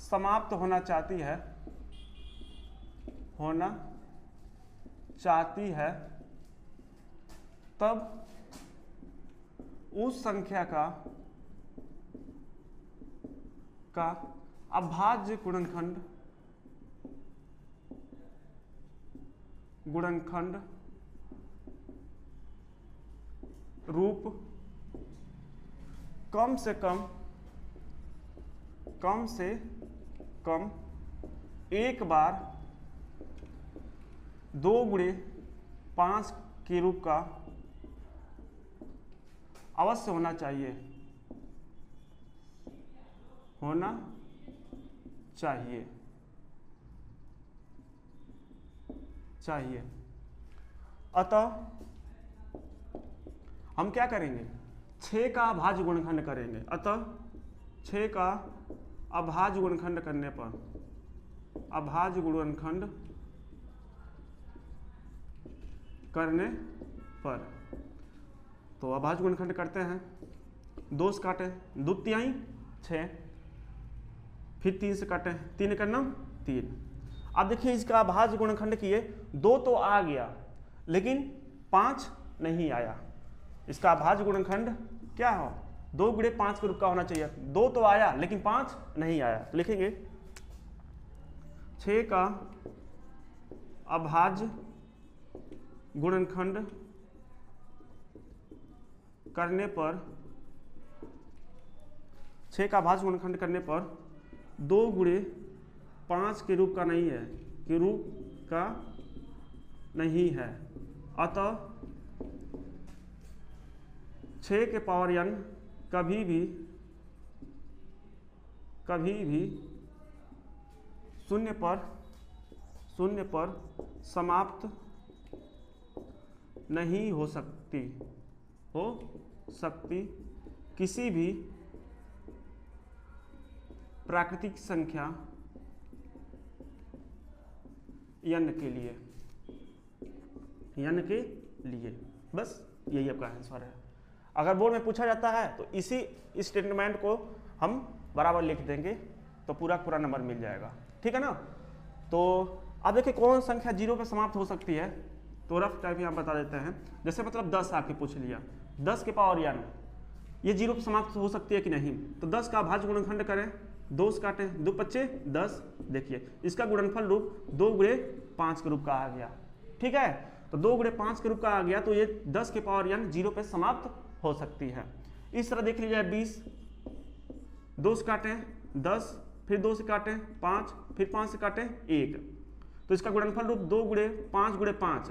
समाप्त होना चाहती है तब उस संख्या का अभाज्य गुणनखंड रूप कम से कम एक बार 2 गुणे 5 के रूप का अवश्य होना चाहिए। अतः हम क्या करेंगे, 6 का अभाज्य गुणनखंड करेंगे। अतः 6 का अभाज्य गुणनखंड करने पर तो अभाज्य गुणनखंड करते हैं, 2 से काटे 2 तिहाई 6, फिर 3 से काटे 3 का 9 3। अब देखिए इसका अभाज्य गुणनखंड किए, 2 तो आ गया लेकिन 5 नहीं आया। इसका अभाज्य गुणनखंड क्या हो, 2 गुणे 5 के रूप का होना चाहिए। 2 तो आया लेकिन 5 नहीं आया। तो लिखेंगे 6 का अभाज्य गुणनखंड करने पर 6 का अभाज्य गुणनखंड करने पर 2 गुणे 5 के रूप का नहीं है, अतः 6 के पावर n कभी भी शून्य पर समाप्त नहीं हो सकती किसी भी प्राकृतिक संख्या n के लिए। n के लिए। बस यही आपका आंसर है। अगर बोर्ड में पूछा जाता है तो इसी स्टेटमेंट को हम बराबर लिख देंगे तो पूरा पूरा नंबर मिल जाएगा, ठीक है ना। तो अब देखिए कौन संख्या 0 पे समाप्त हो सकती है, तो रफ टाइप यहाँ बता देते हैं। जैसे मतलब 10 आपके पूछ लिया, 10 के पावर n ये 0 पे समाप्त हो सकती है कि नहीं, तो 10 का भाज्य गुणनखंड करें, 2 से काटें, 2 पच्चे 10, देखिए इसका गुणनफल रूप 2 गुणे 5 के रूप का आ गया, ठीक है। तो 2 गुणे 5 के रूप का आ गया, तो ये 10 के पावर n 0 पे समाप्त हो सकती है। इस तरह देख लीजिए 20, 2 से काटें 10, फिर 2 से काटें 5, फिर 5 से काटें 1, तो इसका गुणनफल रूप 2 गुणे 5 गुणे 5।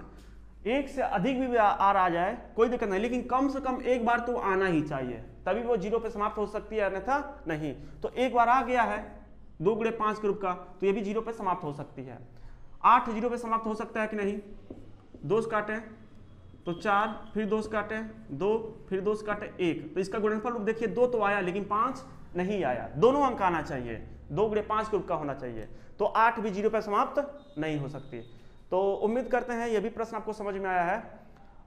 एक से अधिक भी आर आ जाए कोई दिक्कत नहीं, लेकिन कम से कम एक बार तो आना ही चाहिए, तभी वो 0 पे समाप्त हो सकती है, अन्यथा नहीं। तो एक बार आ गया है 2 गुणे 5 के रूप का, तो ये भी 0 पे समाप्त हो सकती है। 8 0 पे समाप्त हो सकता है कि नहीं, 2 से काटें तो 4, फिर 2 से काटें 2, फिर 2 से काटें 1, तो इसका गुणनफल रूप देखिए 2 तो आया लेकिन 5 नहीं आया, दोनों अंक आना चाहिए, 2 गुणे 5 के रूप का होना चाहिए, तो 8 भी 0 पे समाप्त नहीं हो सकती। तो उम्मीद करते हैं यह भी प्रश्न आपको समझ में आया है।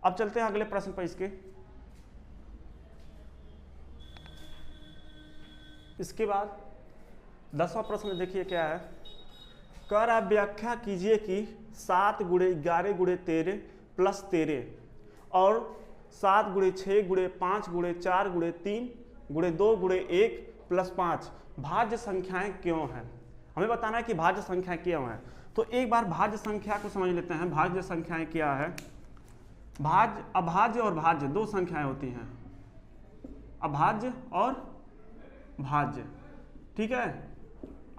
अब चलते हैं अगले प्रश्न पर। इसके बाद 10वां प्रश्न देखिए क्या है। कर आप व्याख्या कीजिए कि 7 गुणे 11 गुणे 13 प्लस 13 और 7 गुणे 6 गुणे 5 गुणे 4 गुणे 3 गुणे 2 गुणे 1 प्लस 5 भाज्य संख्याएं क्यों हैं। हमें बताना है कि भाज्य संख्याएं क्यों हैं। तो एक बार भाज्य संख्या को समझ लेते हैं। भाज्य संख्याएं क्या है। भाज्य, अभाज्य और भाज्य दो संख्याएं होती हैं, अभाज्य और भाज्य, ठीक है।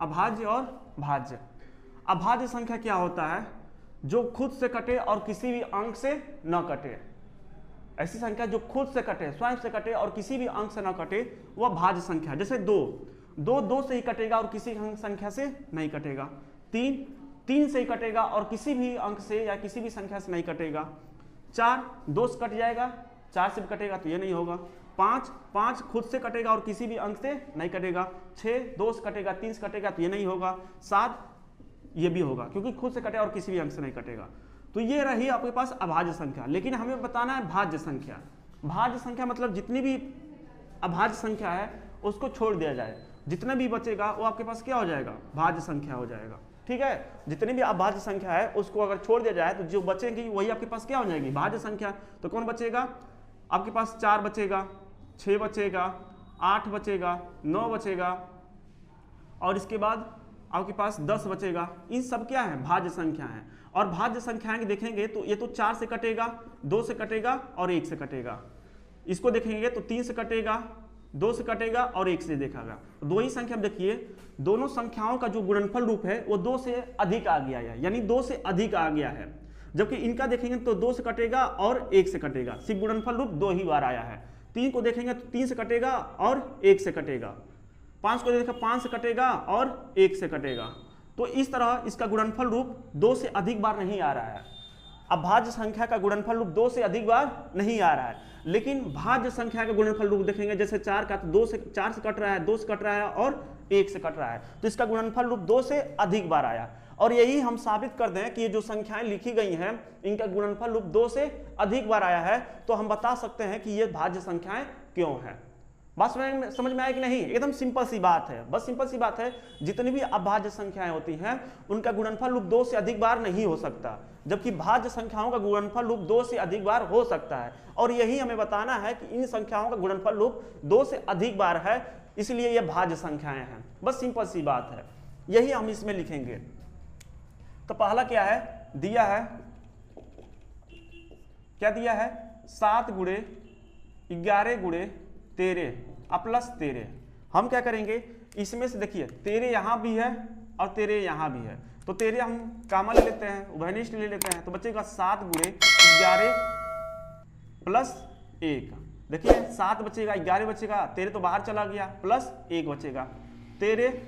अभाज्य और भाज्य। अभाज्य संख्या क्या होता है, जो खुद से कटे और किसी भी अंक से न कटे। ऐसी संख्या जो खुद से कटे, स्वयं से कटे और किसी भी अंक से न कटे, वह भाज्य संख्या। जैसे 2 से ही कटेगा और किसी संख्या से नहीं कटेगा। 3 से ही कटेगा और किसी भी अंक से या किसी भी संख्या से नहीं कटेगा। 4 2 से कट जाएगा, 4 से भी कटेगा तो ये नहीं होगा। 5 खुद से कटेगा और किसी भी अंक से नहीं कटेगा। 6 2 से कटेगा, 3 से कटेगा तो ये नहीं होगा। 7 ये भी होगा क्योंकि खुद से कटे और किसी भी अंक से नहीं कटेगा। तो ये रही आपके पास अभाज्य संख्या। लेकिन हमें बताना है भाज्य संख्या। भाज्य संख्या मतलब जितनी भी अभाज्य संख्या है उसको छोड़ दिया जाए, जितना भी बचेगा वो आपके पास क्या हो जाएगा, भाज्य संख्या हो जाएगा, ठीक है। जितनी भी अभाज्य संख्या है उसको अगर छोड़ दिया जाए तो जो बचेगी वही आपके पास क्या हो जाएगी, भाज्य संख्या। तो कौन बचेगा आपके पास, 4 बचेगा, 6 बचेगा, 8 बचेगा, 9 बचेगा और इसके बाद आपके पास 10 बचेगा। इन सब क्या है, भाज्य संख्या है। और भाज्य संख्याएं देखेंगे तो ये तो 4 से कटेगा, 2 से कटेगा और 1 से कटेगा। इसको देखेंगे तो 3 से कटेगा, 2 से कटेगा और 1 से देखेगा। दो ही संख्या देखिए, दोनों संख्याओं का जो गुणनफल रूप है वो 2 से अधिक आ गया है, यानी 2 से अधिक आ गया है। जबकि इनका देखेंगे तो 2 से कटेगा और 1 से कटेगा, सिर्फ गुणनफल रूप 2 ही बार आया है। 3 को देखेंगे तो 3 से कटेगा और 1 से कटेगा। 5 को देखा 5 से कटेगा और 1 से कटेगा। तो इस तरह इसका गुणनफल रूप 2 से अधिक बार नहीं आ रहा है। अभाज्य संख्या का गुणनफल रूप 2 से अधिक बार नहीं आ रहा है, लेकिन भाज्य संख्या का गुणनफल रूप देखेंगे, जैसे 4 का तो 4 से कट रहा है, 2 से कट रहा है और 1 से कट रहा है। तो इसका गुणनफल रूप 2 से अधिक बार आया। और यही हम साबित कर दें कि ये जो संख्याएं लिखी गई हैं इनका गुणनफल रूप 2 से अधिक बार आया है, तो हम बता सकते हैं कि ये भाज्य संख्याएं क्यों हैं। बात समझ में आया कि नहीं, एकदम सिंपल सी बात है, बस सिंपल सी बात है। जितनी भी अभाज्य संख्याएं होती हैं उनका गुणनफल रूप 2 से अधिक बार नहीं हो सकता, जबकि भाज्य संख्याओं का गुणनफल रूप 2 से अधिक बार हो सकता है। और यही हमें बताना है कि इन संख्याओं का गुणनफल रूप 2 से अधिक बार है, इसलिए ये भाज्य संख्याएं हैं। बस सिंपल सी बात है, यही हम इसमें लिखेंगे। तो पहला क्या है, दिया है, क्या दिया है, 7 गुणे 11 गुणे 13 प्लस 13। हम क्या करेंगे, इसमें से देखिए 13 यहां भी है और 13 यहां भी है, तो 13 हम कॉमन ले लेते हैं, उभयनिष्ठ ले लेते हैं, तो बचेगा 7 गुणे 11 प्लस 1। देखिए 7 बचेगा, 11 बचेगा, 13 तो बाहर चला गया, प्लस 1 बचेगा 13।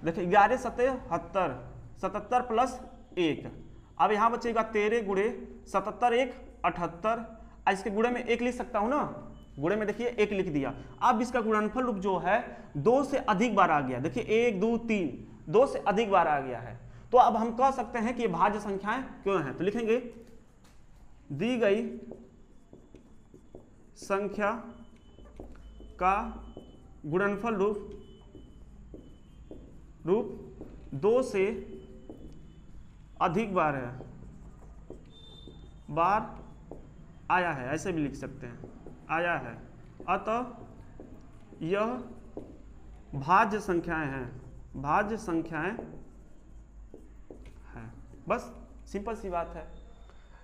देखिए 11 77, 77 प्लस 1। अब यहां बचेगा 13 गुणे 77 1 78। इसके गुणे में 1 लिख सकता हूं ना, गुणे में देखिए 1 लिख दिया। अब इसका गुणनफल रूप जो है 2 से अधिक बार आ गया। देखिए 1 2 3 2 से अधिक बार आ गया है। तो अब हम कह सकते हैं कि ये भाज्य संख्याएं क्यों हैं। तो लिखेंगे दी गई संख्या का गुणनफल रूप 2 से अधिक बार आया है, ऐसे भी लिख सकते हैं, आया है, अतः यह भाज्य संख्याएं हैं, भाज्य संख्याएं हैं। बस सिंपल सी बात है,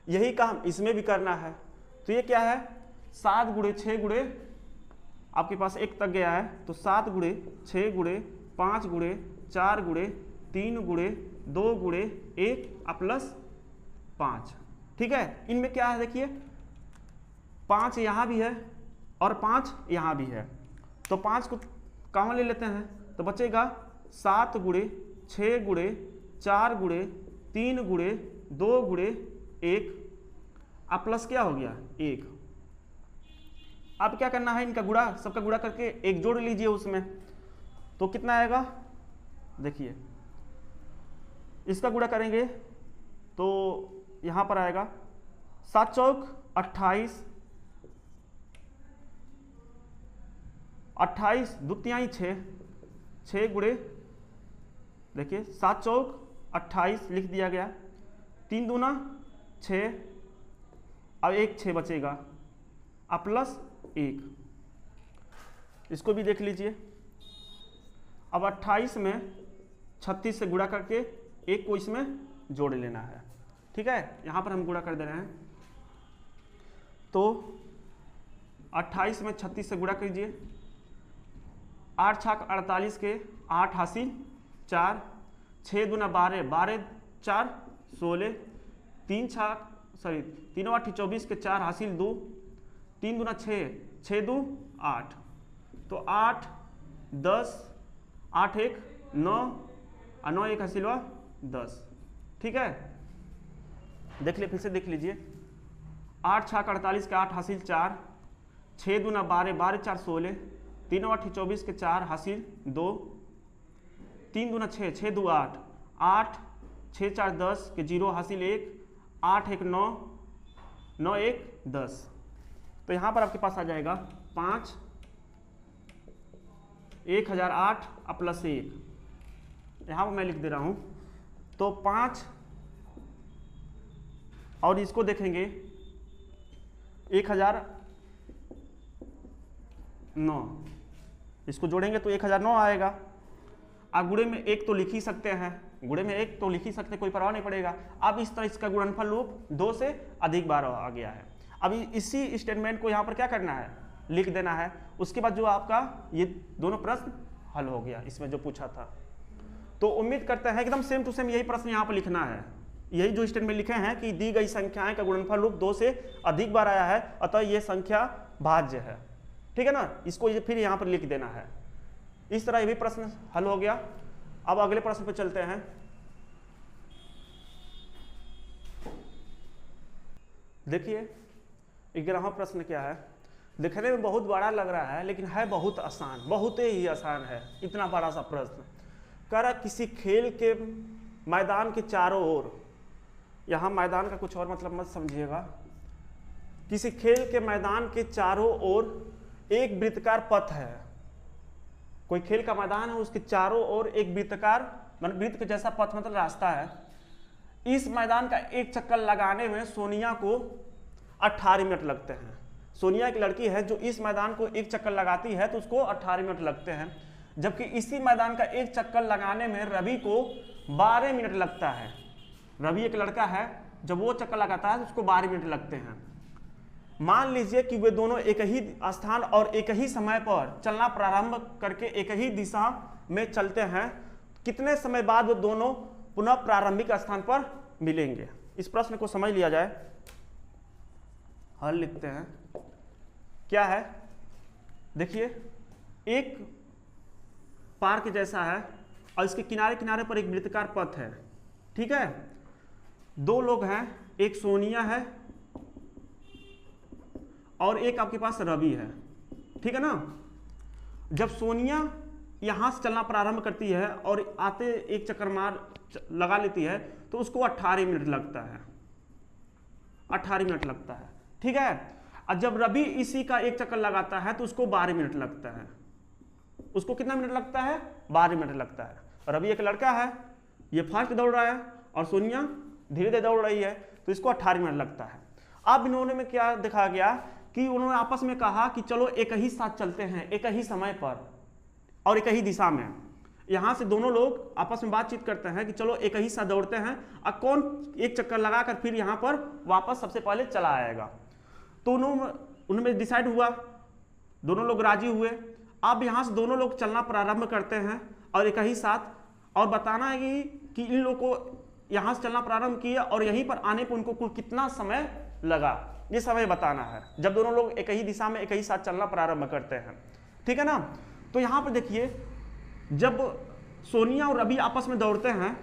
यही काम इसमें भी करना है। तो ये क्या है, 7 गुणे 6 गुणे आपके पास 1 तक गया है, तो 7 गुणे 6 गुणे 5 गुणे 4 गुणे 3 गुणे 2 गुणे 1 प्लस 5। ठीक है, इनमें क्या है देखिए, 5 यहाँ भी है और 5 यहाँ भी है, तो 5 को कॉमन ले लेते हैं, तो बचेगा 7 गुणे 6 गुणे 4 गुणे 3 गुणे 2 गुणे 1 प्लस क्या हो गया 1। अब क्या करना है, इनका गुणा, सबका गुणा करके 1 जोड़ लीजिए उसमें, तो कितना आएगा देखिए, इसका गुणा करेंगे तो यहां पर आएगा 7 चौक 28, 28 दुतियाई 6, 6 गुणे देखिए 7 चौक 28 लिख दिया गया, 3 दूना 6, अब 1 6 बचेगा प्लस 1, इसको भी देख लीजिए। अब 28 में 36 से गुणा करके 1 को इसमें जोड़ लेना है। ठीक है, यहां पर हम गुणा कर दे रहे हैं, तो 28 में 36 से गुणा कीजिए, 8 छाक 48 के 8 हासिल 4, 6 दूना 12, 12 4 16, 3 छाक 3 8 24 के 4 हासिल 2, 3 दूना 6, 6 2 8, तो 8 10 8 1 9 और 9 1 हासिल हुआ 10। ठीक है, देख लिए, फिर से देख लीजिए, 8 छाक 48 के 8 हासिल 4, 6 दूना 12, 12 4 16, 3 8 24 के 4 हासिल 2, 3 दूना 6, 6 2 8, 8 6 4 10 के 0 हासिल 1, 8 1 9, 9 1 10। तो यहाँ पर आपके पास आ जाएगा 5 1008 प्लस 1, यहाँ पर मैं लिख दे रहा हूँ, तो 5 और इसको देखेंगे 1009, इसको जोड़ेंगे तो 1009 आएगा। गुणे में 1 तो लिख ही सकते हैं, गुणे में 1 तो लिख ही सकते हैं, कोई परवाह नहीं पड़ेगा। अब इस तरह इसका गुणनफल रूप 2 से अधिक बार आ गया है। अब इसी स्टेटमेंट को यहाँ पर क्या करना है, लिख देना है। उसके बाद जो आपका ये दोनों प्रश्न हल हो गया, इसमें जो पूछा था। तो उम्मीद करते हैं एकदम सेम टू सेम यही प्रश्न यहाँ पर लिखना है, यही जो स्टेटमेंट लिखे हैं कि दी गई संख्याएं का गुणनफल रूप 2 से अधिक बार आया है, अतः ये संख्या भाज्य है। ठीक है ना, इसको ये फिर यहाँ पर लिख देना है। इस तरह ये भी प्रश्न हल हो गया। अब अगले प्रश्न पे चलते हैं। देखिए 11वां प्रश्न क्या है, दिखने में बहुत बड़ा लग रहा है लेकिन है बहुत आसान, बहुत ही आसान है। इतना बड़ा सा प्रश्न कह रहा, किसी खेल के मैदान के चारों ओर, यहाँ मैदान का कुछ और मतलब मत समझिएगा, किसी खेल के मैदान के चारों ओर एक वृत्ताकार पथ है। कोई खेल का मैदान है, उसके चारों ओर एक वृत्ताकार मतलब वृत्त के जैसा पथ मतलब रास्ता है। इस मैदान का एक चक्कर लगाने में सोनिया को 18 मिनट लगते हैं। सोनिया एक लड़की है जो इस मैदान को एक चक्कर लगाती है तो उसको 18 मिनट लगते हैं, जबकि इसी मैदान का एक चक्कर लगाने में रवि को 12 मिनट लगता है। रवि एक लड़का है, जब वो चक्कर लगाता है तो उसको 12 मिनट लगते हैं। मान लीजिए कि वे दोनों एक ही स्थान और एक ही समय पर चलना प्रारंभ करके एक ही दिशा में चलते हैं, कितने समय बाद वो दोनों पुनः प्रारंभिक स्थान पर मिलेंगे। इस प्रश्न को समझ लिया जाए। हल लिखते हैं। क्या है, देखिए एक पार्क जैसा है और इसके किनारे किनारे पर एक वृत्ताकार पथ है। ठीक है, दो लोग हैं, एक सोनिया है और एक आपके पास रवि है। ठीक है ना, जब सोनिया यहां से चलना प्रारंभ करती है और आते एक चक्कर मार लगा लेती है तो उसको 18 मिनट लगता है। 18 मिनट लगता है। ठीक है, और जब रवि इसी का एक चक्कर लगाता है तो उसको 12 मिनट लगता है। उसको कितना मिनट लगता है? 12 मिनट लगता है। रवि एक लड़का है, ये फास्ट दौड़ रहा है और सोनिया धीरे धीरे दौड़ रही है, तो इसको 18 मिनट लगता है। अब इन्होंने में क्या देखा गया कि उन्होंने आपस में कहा कि चलो एक ही साथ चलते हैं, एक ही समय पर और एक ही दिशा में। यहां से दोनों लोग आपस में बातचीत करते हैं कि चलो एक ही साथ दौड़ते हैं और कौन एक चक्कर लगाकर फिर यहां पर वापस सबसे पहले चला आएगा। तो उन्होंने डिसाइड हुआ, दोनों लोग राजी हुए। अब यहां से दोनों लोग चलना प्रारंभ करते हैं और एक ही साथ, और बताना है कि इन लोगों को यहां से चलना प्रारंभ किया और यहीं पर आने पर उनको कुल कितना समय लगा, ये समय बताना है जब दोनों लोग एक ही दिशा में एक ही साथ चलना प्रारंभ करते हैं। ठीक है ना। तो यहां पर देखिए, जब सोनिया और रवि आपस में दौड़ते हैं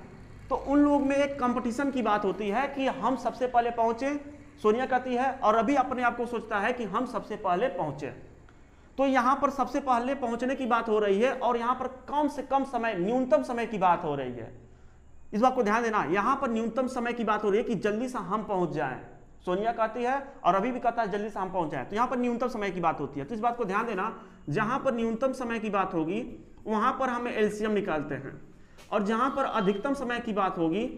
तो उन लोग में एक कंपटीशन की बात होती है कि हम सबसे पहले पहुंचे, सोनिया कहती है, और रवि अपने आप को सोचता है कि हम सबसे पहले पहुंचे। तो यहां पर सबसे पहले पहुंचने की बात हो रही है और यहां पर कम से कम समय, न्यूनतम समय की बात हो रही है। इस बात को ध्यान देना, यहां पर न्यूनतम समय की बात हो रही है कि जल्दी से हम पहुंच जाएं। सोनिया कहती है और रवि भी कहता है जल्दी से हम पहुंच जाएं, तो यहां पर न्यूनतम समय की बात होती है। तो इस बात को ध्यान देना, जहां पर न्यूनतम समय की बात होगी वहां पर हम एलसीएम निकालते हैं, और जहां पर अधिकतम समय की बात होगी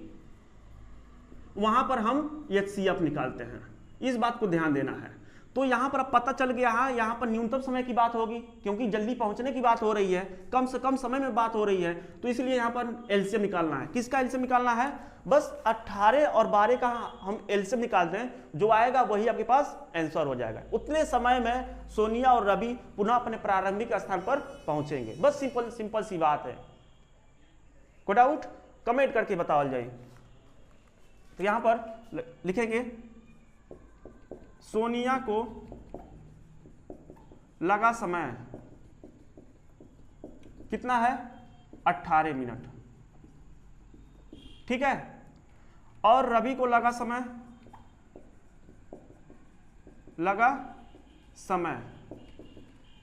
वहां पर हम एचसीएफ निकालते हैं। इस बात को ध्यान देना है। तो यहां पर अब पता चल गया है, यहां पर न्यूनतम समय की बात होगी क्योंकि जल्दी पहुंचने की बात हो रही है, कम से कम समय में बात हो रही है, तो इसलिए यहां पर एलसीएम निकालना है। किसका एलसीएम निकालना है? बस 18 और 12 का हम एलसीएम निकालते हैं, जो आएगा वही आपके पास आंसर हो जाएगा। उतने समय में सोनिया और रवि पुनः अपने प्रारंभिक स्थान पर पहुंचेंगे। बस सिंपल सी बात है। कोई डाउट? कमेंट करके बताओ जाइए। तो यहां पर लिखेंगे सोनिया को लगा समय कितना है? 18 मिनट। ठीक है, और रवि को लगा समय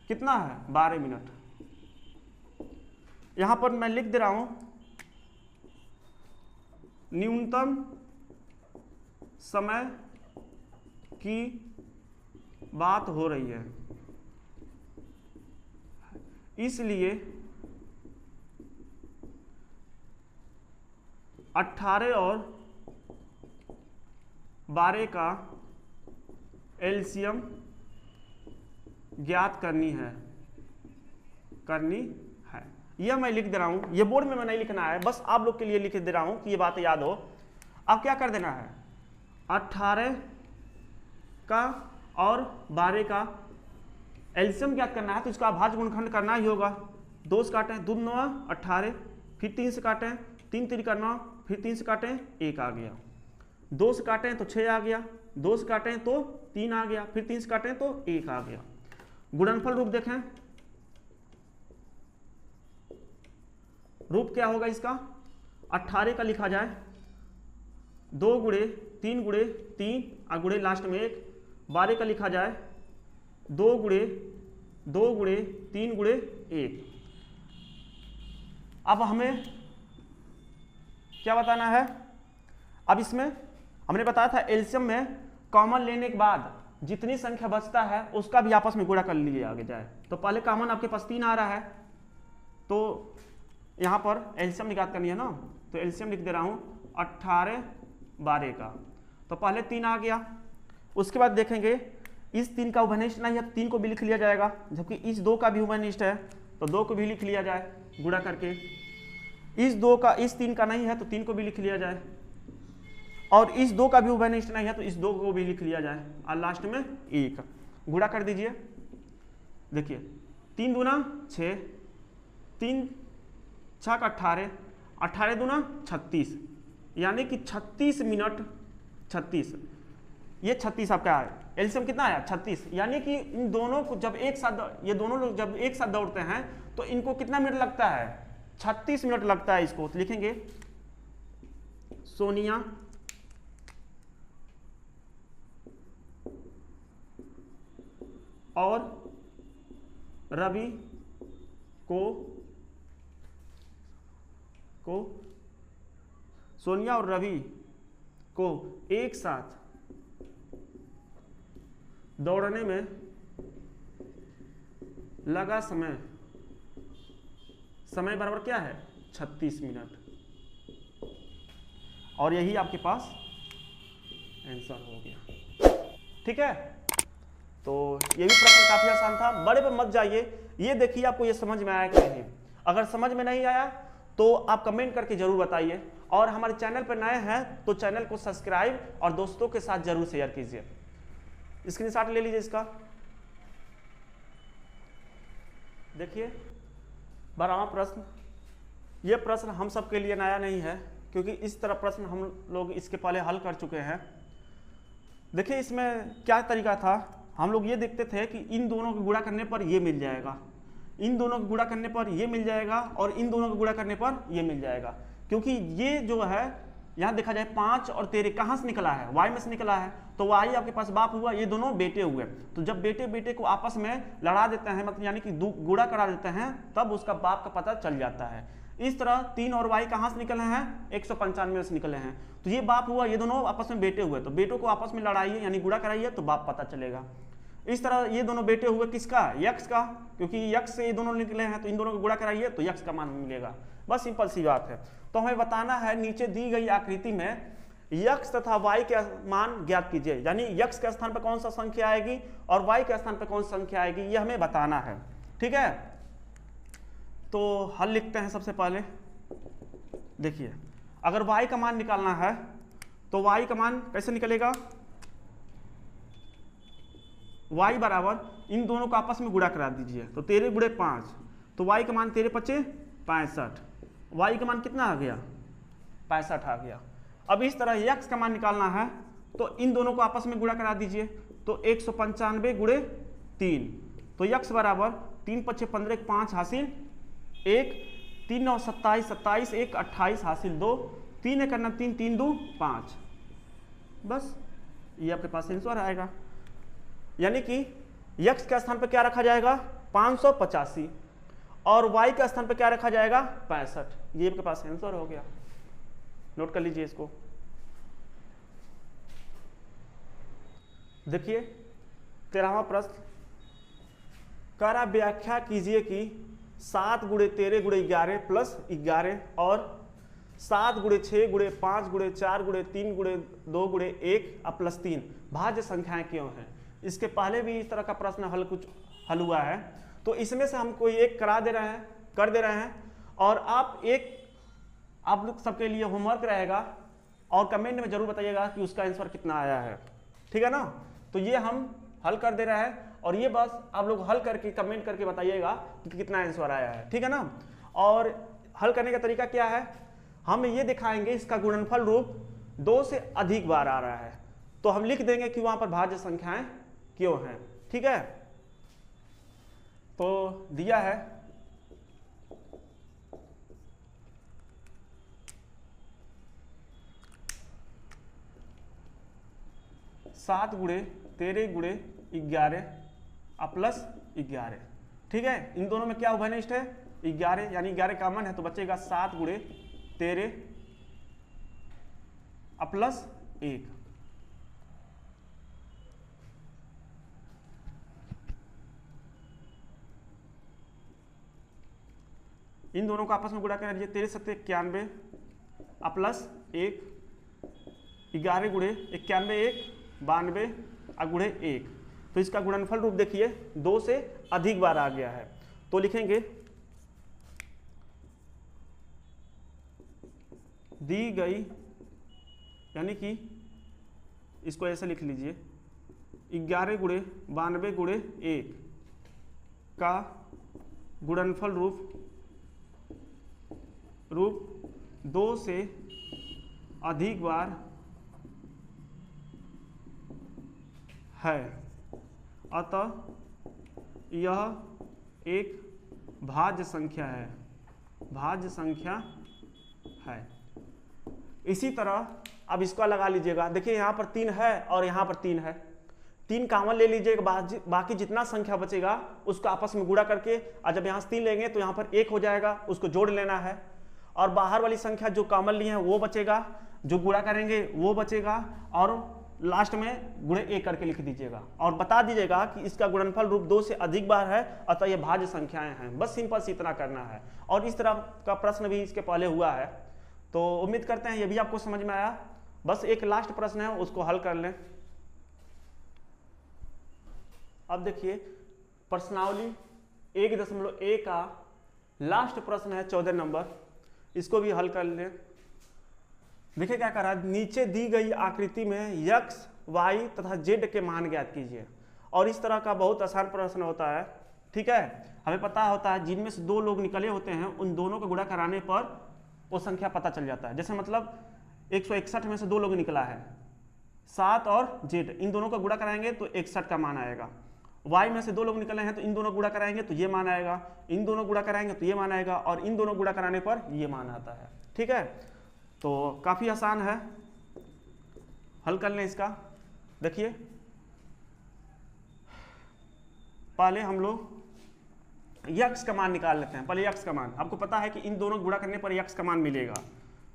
कितना है? 12 मिनट। यहां पर मैं लिख दे रहा हूं न्यूनतम समय की बात हो रही है, इसलिए 18 और 12 का एलसीएम ज्ञात करनी है। यह मैं लिख दे रहा हूं, यह बोर्ड में मैं नहीं लिखना है, बस आप लोग के लिए लिख दे रहा हूं कि ये बात याद हो। अब क्या कर देना है? 18 का और 12 का एलसीएम ज्ञात करना है, तो इसका अभाज्य गुणनखंड करना ही होगा। 2 से काटें 2 9 18, फिर 3 से काटें 3 3 का 9, फिर 3 से काटें 1 आ गया। 2 से काटें तो 6 आ गया, 2 से काटें तो 3 आ गया, फिर 3 से काटें तो 1 आ गया। गुणनफल रूप देखें, रूप क्या होगा इसका? 18 का लिखा जाए 2 गुणे 3 गुणे 3 और गुणे लास्ट में 1। 12 का लिखा जाए 2 गुणे 3 गुणे 1। अब हमें क्या बताना है? अब इसमें हमने बताया था एलसीएम में कॉमन लेने के बाद जितनी संख्या बचता है उसका भी आपस में गुणा कर लिया आगे जाए। तो पहले कॉमन आपके पास 3 आ रहा है, तो यहां पर एलसीएम निकाल करनी है ना, तो एलसीएम लिख दे रहा हूं 18 12 का। तो पहले 3 आ गया, उसके बाद देखेंगे इस 3 का उभयनिष्ठ नहीं है तो 3 को भी लिख लिया जाएगा, जबकि इस 2 का भी उभयनिष्ठ है तो 2 को भी लिख लिया जाए गुणा करके। इस 3 का नहीं है तो 3 को भी लिख लिया जाए, और इस 2 का भी उभयनिष्ठ नहीं है तो इस 2 को भी लिख लिया जाए, और लास्ट में 1 गुणा कर दीजिए। देखिए 3 दूना 6, 3 6 का 18, 18 दूना 36, यानी कि 36 मिनट 36, ये 36 आपका है। एलसीएम कितना आया? 36। यानी कि इन दोनों को जब एक साथ, ये दोनों लोग जब एक साथ दौड़ते हैं तो इनको कितना मिनट लगता है? 36 मिनट लगता है इसको। तो लिखेंगे सोनिया और रवि सोनिया और रवि को एक साथ दौड़ने में लगा समय, समय बराबर क्या है 36 मिनट। और यही आपके पास आंसर हो गया। ठीक है, तो ये भी प्रश्न काफी आसान था, बड़े पे मत जाइए। ये देखिए आपको ये समझ में आया कि नहीं। अगर समझ में नहीं आया तो आप कमेंट करके जरूर बताइए, और हमारे चैनल पर नए हैं तो चैनल को सब्सक्राइब और दोस्तों के साथ जरूर शेयर कीजिए। स्क्रीनशॉट ले लीजिए इसका। देखिए 12वां प्रश्न। यह प्रश्न हम सबके लिए नया नहीं है, क्योंकि इस तरह प्रश्न हम लोग इसके पहले हल कर चुके हैं। देखिए इसमें क्या तरीका था, हम लोग ये देखते थे कि इन दोनों को गुणा करने पर ये मिल जाएगा, इन दोनों को गुणा करने पर ये मिल जाएगा, और इन दोनों को गुणा करने पर ये मिल जाएगा। क्योंकि ये जो है यहाँ देखा जाए 5 और 13 कहाँ से निकला है, y में से निकला है, तो y आपके पास बाप हुआ, ये दोनों बेटे हुए। तो जब बेटे बेटे को आपस में लड़ा देते हैं, मतलब यानी कि गुणा करा देते हैं, तब उसका बाप का पता चल जाता है। इस तरह 3 और y कहाँ से निकले हैं 195 से निकले हैं, तो ये बाप हुआ, ये दोनों आपस में बेटे हुए, तो बेटों को आपस में लड़ाइए यानी गुणा कराइए तो बाप पता चलेगा। इस तरह ये दोनों बेटे हुए किसका, यक्स का, क्योंकि यक्स से ये दोनों निकले हैं, तो इन दोनों को गुणा कराइए तो यक्स का मान मिलेगा। बस सिंपल सी बात है। तो हमें बताना है नीचे दी गई आकृति में यक्स तथा y के मान ज्ञात कीजिए, यानी यक्स के स्थान पर कौन सा संख्या आएगी और y के स्थान पर कौन सी संख्या आएगी, ये हमें बताना है। ठीक है, तो हल लिखते हैं। सबसे पहले देखिए, अगर y का मान निकालना है तो y का मान कैसे निकलेगा, y बराबर इन दोनों को आपस में गुणा करा दीजिए, तो 13 गुणे 5, तो y का मान 13 पचे 65, y का मान कितना आ गया 65 आ गया। अब इस तरह x का मान निकालना है तो इन दोनों को आपस में गुणा करा दीजिए, तो 195 गुणे 3, तो x बराबर 3 पचे 15 5 हासिल 1, 3 9 27 27 1 28 हासिल 2, 3 1 9 3 3 2 5। बस ये आपके पास आंसर आएगा, यानी कि x के स्थान पर क्या रखा जाएगा 585 और y के स्थान पर क्या रखा जाएगा 65। ये आपके पास आंसर हो गया, नोट कर लीजिए इसको। देखिए 13वां प्रश्न, करा व्याख्या कीजिए कि 7 गुणे 13 गुणे 11 प्लस 11 और 7 गुणे 6 गुणे 5 गुणे 4 गुणे 3 गुणे 2 गुणे 1 और प्लस 3 भाज्य संख्याएं क्यों हैं। इसके पहले भी इस तरह का प्रश्न हल हुआ है, तो इसमें से हम कोई एक कर दे रहे हैं और आप लोग सबके लिए होमवर्क रहेगा, और कमेंट में जरूर बताइएगा कि उसका आंसर कितना आया है। ठीक है ना, तो ये हम हल कर दे रहे हैं, और ये बस आप लोग हल करके कमेंट करके बताइएगा कि कितना आंसर आया है। ठीक है ना, और हल करने का तरीका क्या है, हम ये दिखाएंगे इसका गुणनफल रूप 2 से अधिक बार आ रहा है, तो हम लिख देंगे कि वहां पर भाज्य संख्याएं क्यों हैं। ठीक है, तो दिया है 7 गुणे 13 गुणे 11 प्लस 11। ठीक है, इन दोनों में क्या उभयनिष्ठ है 11, यानी 11 कॉमन है, तो बचेगा 7 गुणे 13 प्लस 1। इन दोनों को आपस में गुणा कर दीजिए, 13 सत्ते 91 प्लस 1, 11 गुणे 91 1 92 गुणे 1, तो इसका गुणनफल रूप देखिए 2 से अधिक बार आ गया है, तो लिखेंगे दी गई, यानी कि इसको ऐसे लिख लीजिए 11 गुणे 92 गुणे 1 का गुणनफल रूप 2 से अधिक बार है, अतः यह एक भाज्य संख्या है। इसी तरह अब इसको लगा लीजिएगा, देखिए यहाँ पर 3 है और यहाँ पर 3 है, 3 कॉमन ले लीजिएगा, बाकी जितना संख्या बचेगा उसको आपस में गुणा करके, और जब यहाँ से 3 लेंगे तो यहाँ पर 1 हो जाएगा, उसको जोड़ लेना है, और बाहर वाली संख्या जो कॉमन ली है वो बचेगा, जो गुणा करेंगे वो बचेगा, और लास्ट में गुणे ए करके लिख दीजिएगा और बता दीजिएगा कि इसका गुणनफल रूप 2 से अधिक बार है अतः ये भाज्य संख्याएं हैं। बस सिंपल से इतना करना है। और इस तरह का प्रश्न भी इसके पहले हुआ है, तो उम्मीद करते हैं ये भी आपको समझ में आया। बस एक लास्ट प्रश्न है, उसको हल कर लें। अब देखिए प्रश्नावली 1.a का लास्ट प्रश्न है 14 नंबर, इसको भी हल कर लें। देखिए क्या कर रहा है, नीचे दी गई आकृति में x, y तथा z के मान ज्ञात कीजिए। और इस तरह का बहुत आसान प्रश्न होता है, ठीक है। हमें पता होता है जिनमें से 2 लोग निकले होते हैं उन दोनों को गुणा कराने पर वो संख्या पता चल जाता है। जैसे मतलब 161 में से 2 लोग निकला है, 7 और z, इन दोनों का गुणा कराएंगे तो 61 का मान आएगा। y में से 2 लोग निकले हैं तो इन दोनों गुणा कराएंगे तो ये मान आएगा, इन दोनों गुणा कराएंगे तो ये मान आएगा, और इन दोनों गुणा कराने पर ये मान आता है, ठीक है। तो काफ़ी आसान है, हल कर लें इसका। देखिए पहले हम लोग यक्स का मान निकाल लेते हैं। पहले यक्स का मान, आपको पता है कि इन दोनों गुणा करने पर यक्स का मान मिलेगा।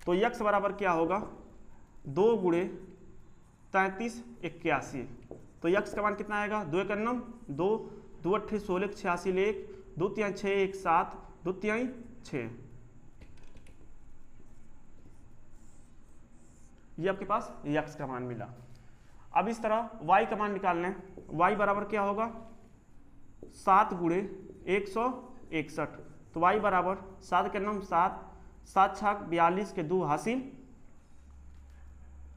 तो यक्स बराबर क्या होगा, 2 गुणे 33 81। तो यक्स का मान कितना आएगा, 2 × 9 2, 2 × 8 16, 86 ले 1, 2 × 3 6 1 7, 2 × 3 6। ये आपके पास यक्स का मान मिला। अब इस तरह y का मान निकाल लें। y बराबर क्या होगा, 7 गुणे 161। तो y बराबर 7 के 9 7, 7 छक 42 के 2 हासिल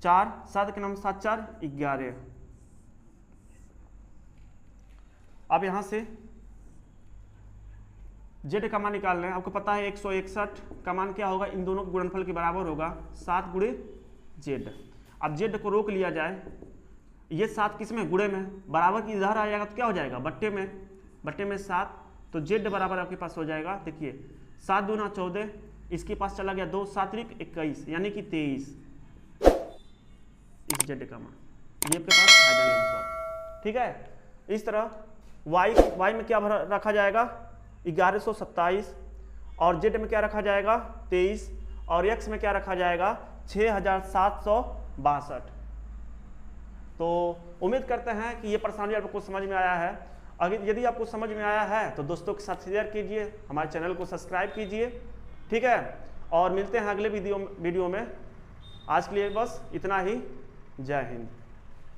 4, 7 के 9 7 4 11। अब यहां से z का मान निकाल लें। आपको पता है 161 का मान क्या होगा, इन दोनों के गुणनफल के बराबर होगा 7 गुणे z। अब z को रोक लिया जाए, ये 7 किस में, गुणे में, बराबर की इधर आ जाएगा तो क्या हो जाएगा, बट्टे में, बट्टे में 7। तो z बराबर आपके पास हो जाएगा, देखिए 7 दूना 14, इसके पास चला गया 2, 7 × 21 यानी कि 23। इस z का मान ये आपके पास फाइनल आंसर, ठीक है। इस तरह y में क्या रखा जाएगा, 1127, और z में क्या रखा जाएगा, 23, और x में क्या रखा जाएगा, 6762। तो उम्मीद करते हैं कि ये प्रश्नावली आपको समझ में आया है। अगर यदि आपको समझ में आया है तो दोस्तों के साथ शेयर कीजिए, हमारे चैनल को सब्सक्राइब कीजिए, ठीक है। और मिलते हैं अगले वीडियो में। आज के लिए बस इतना ही। जय हिंद।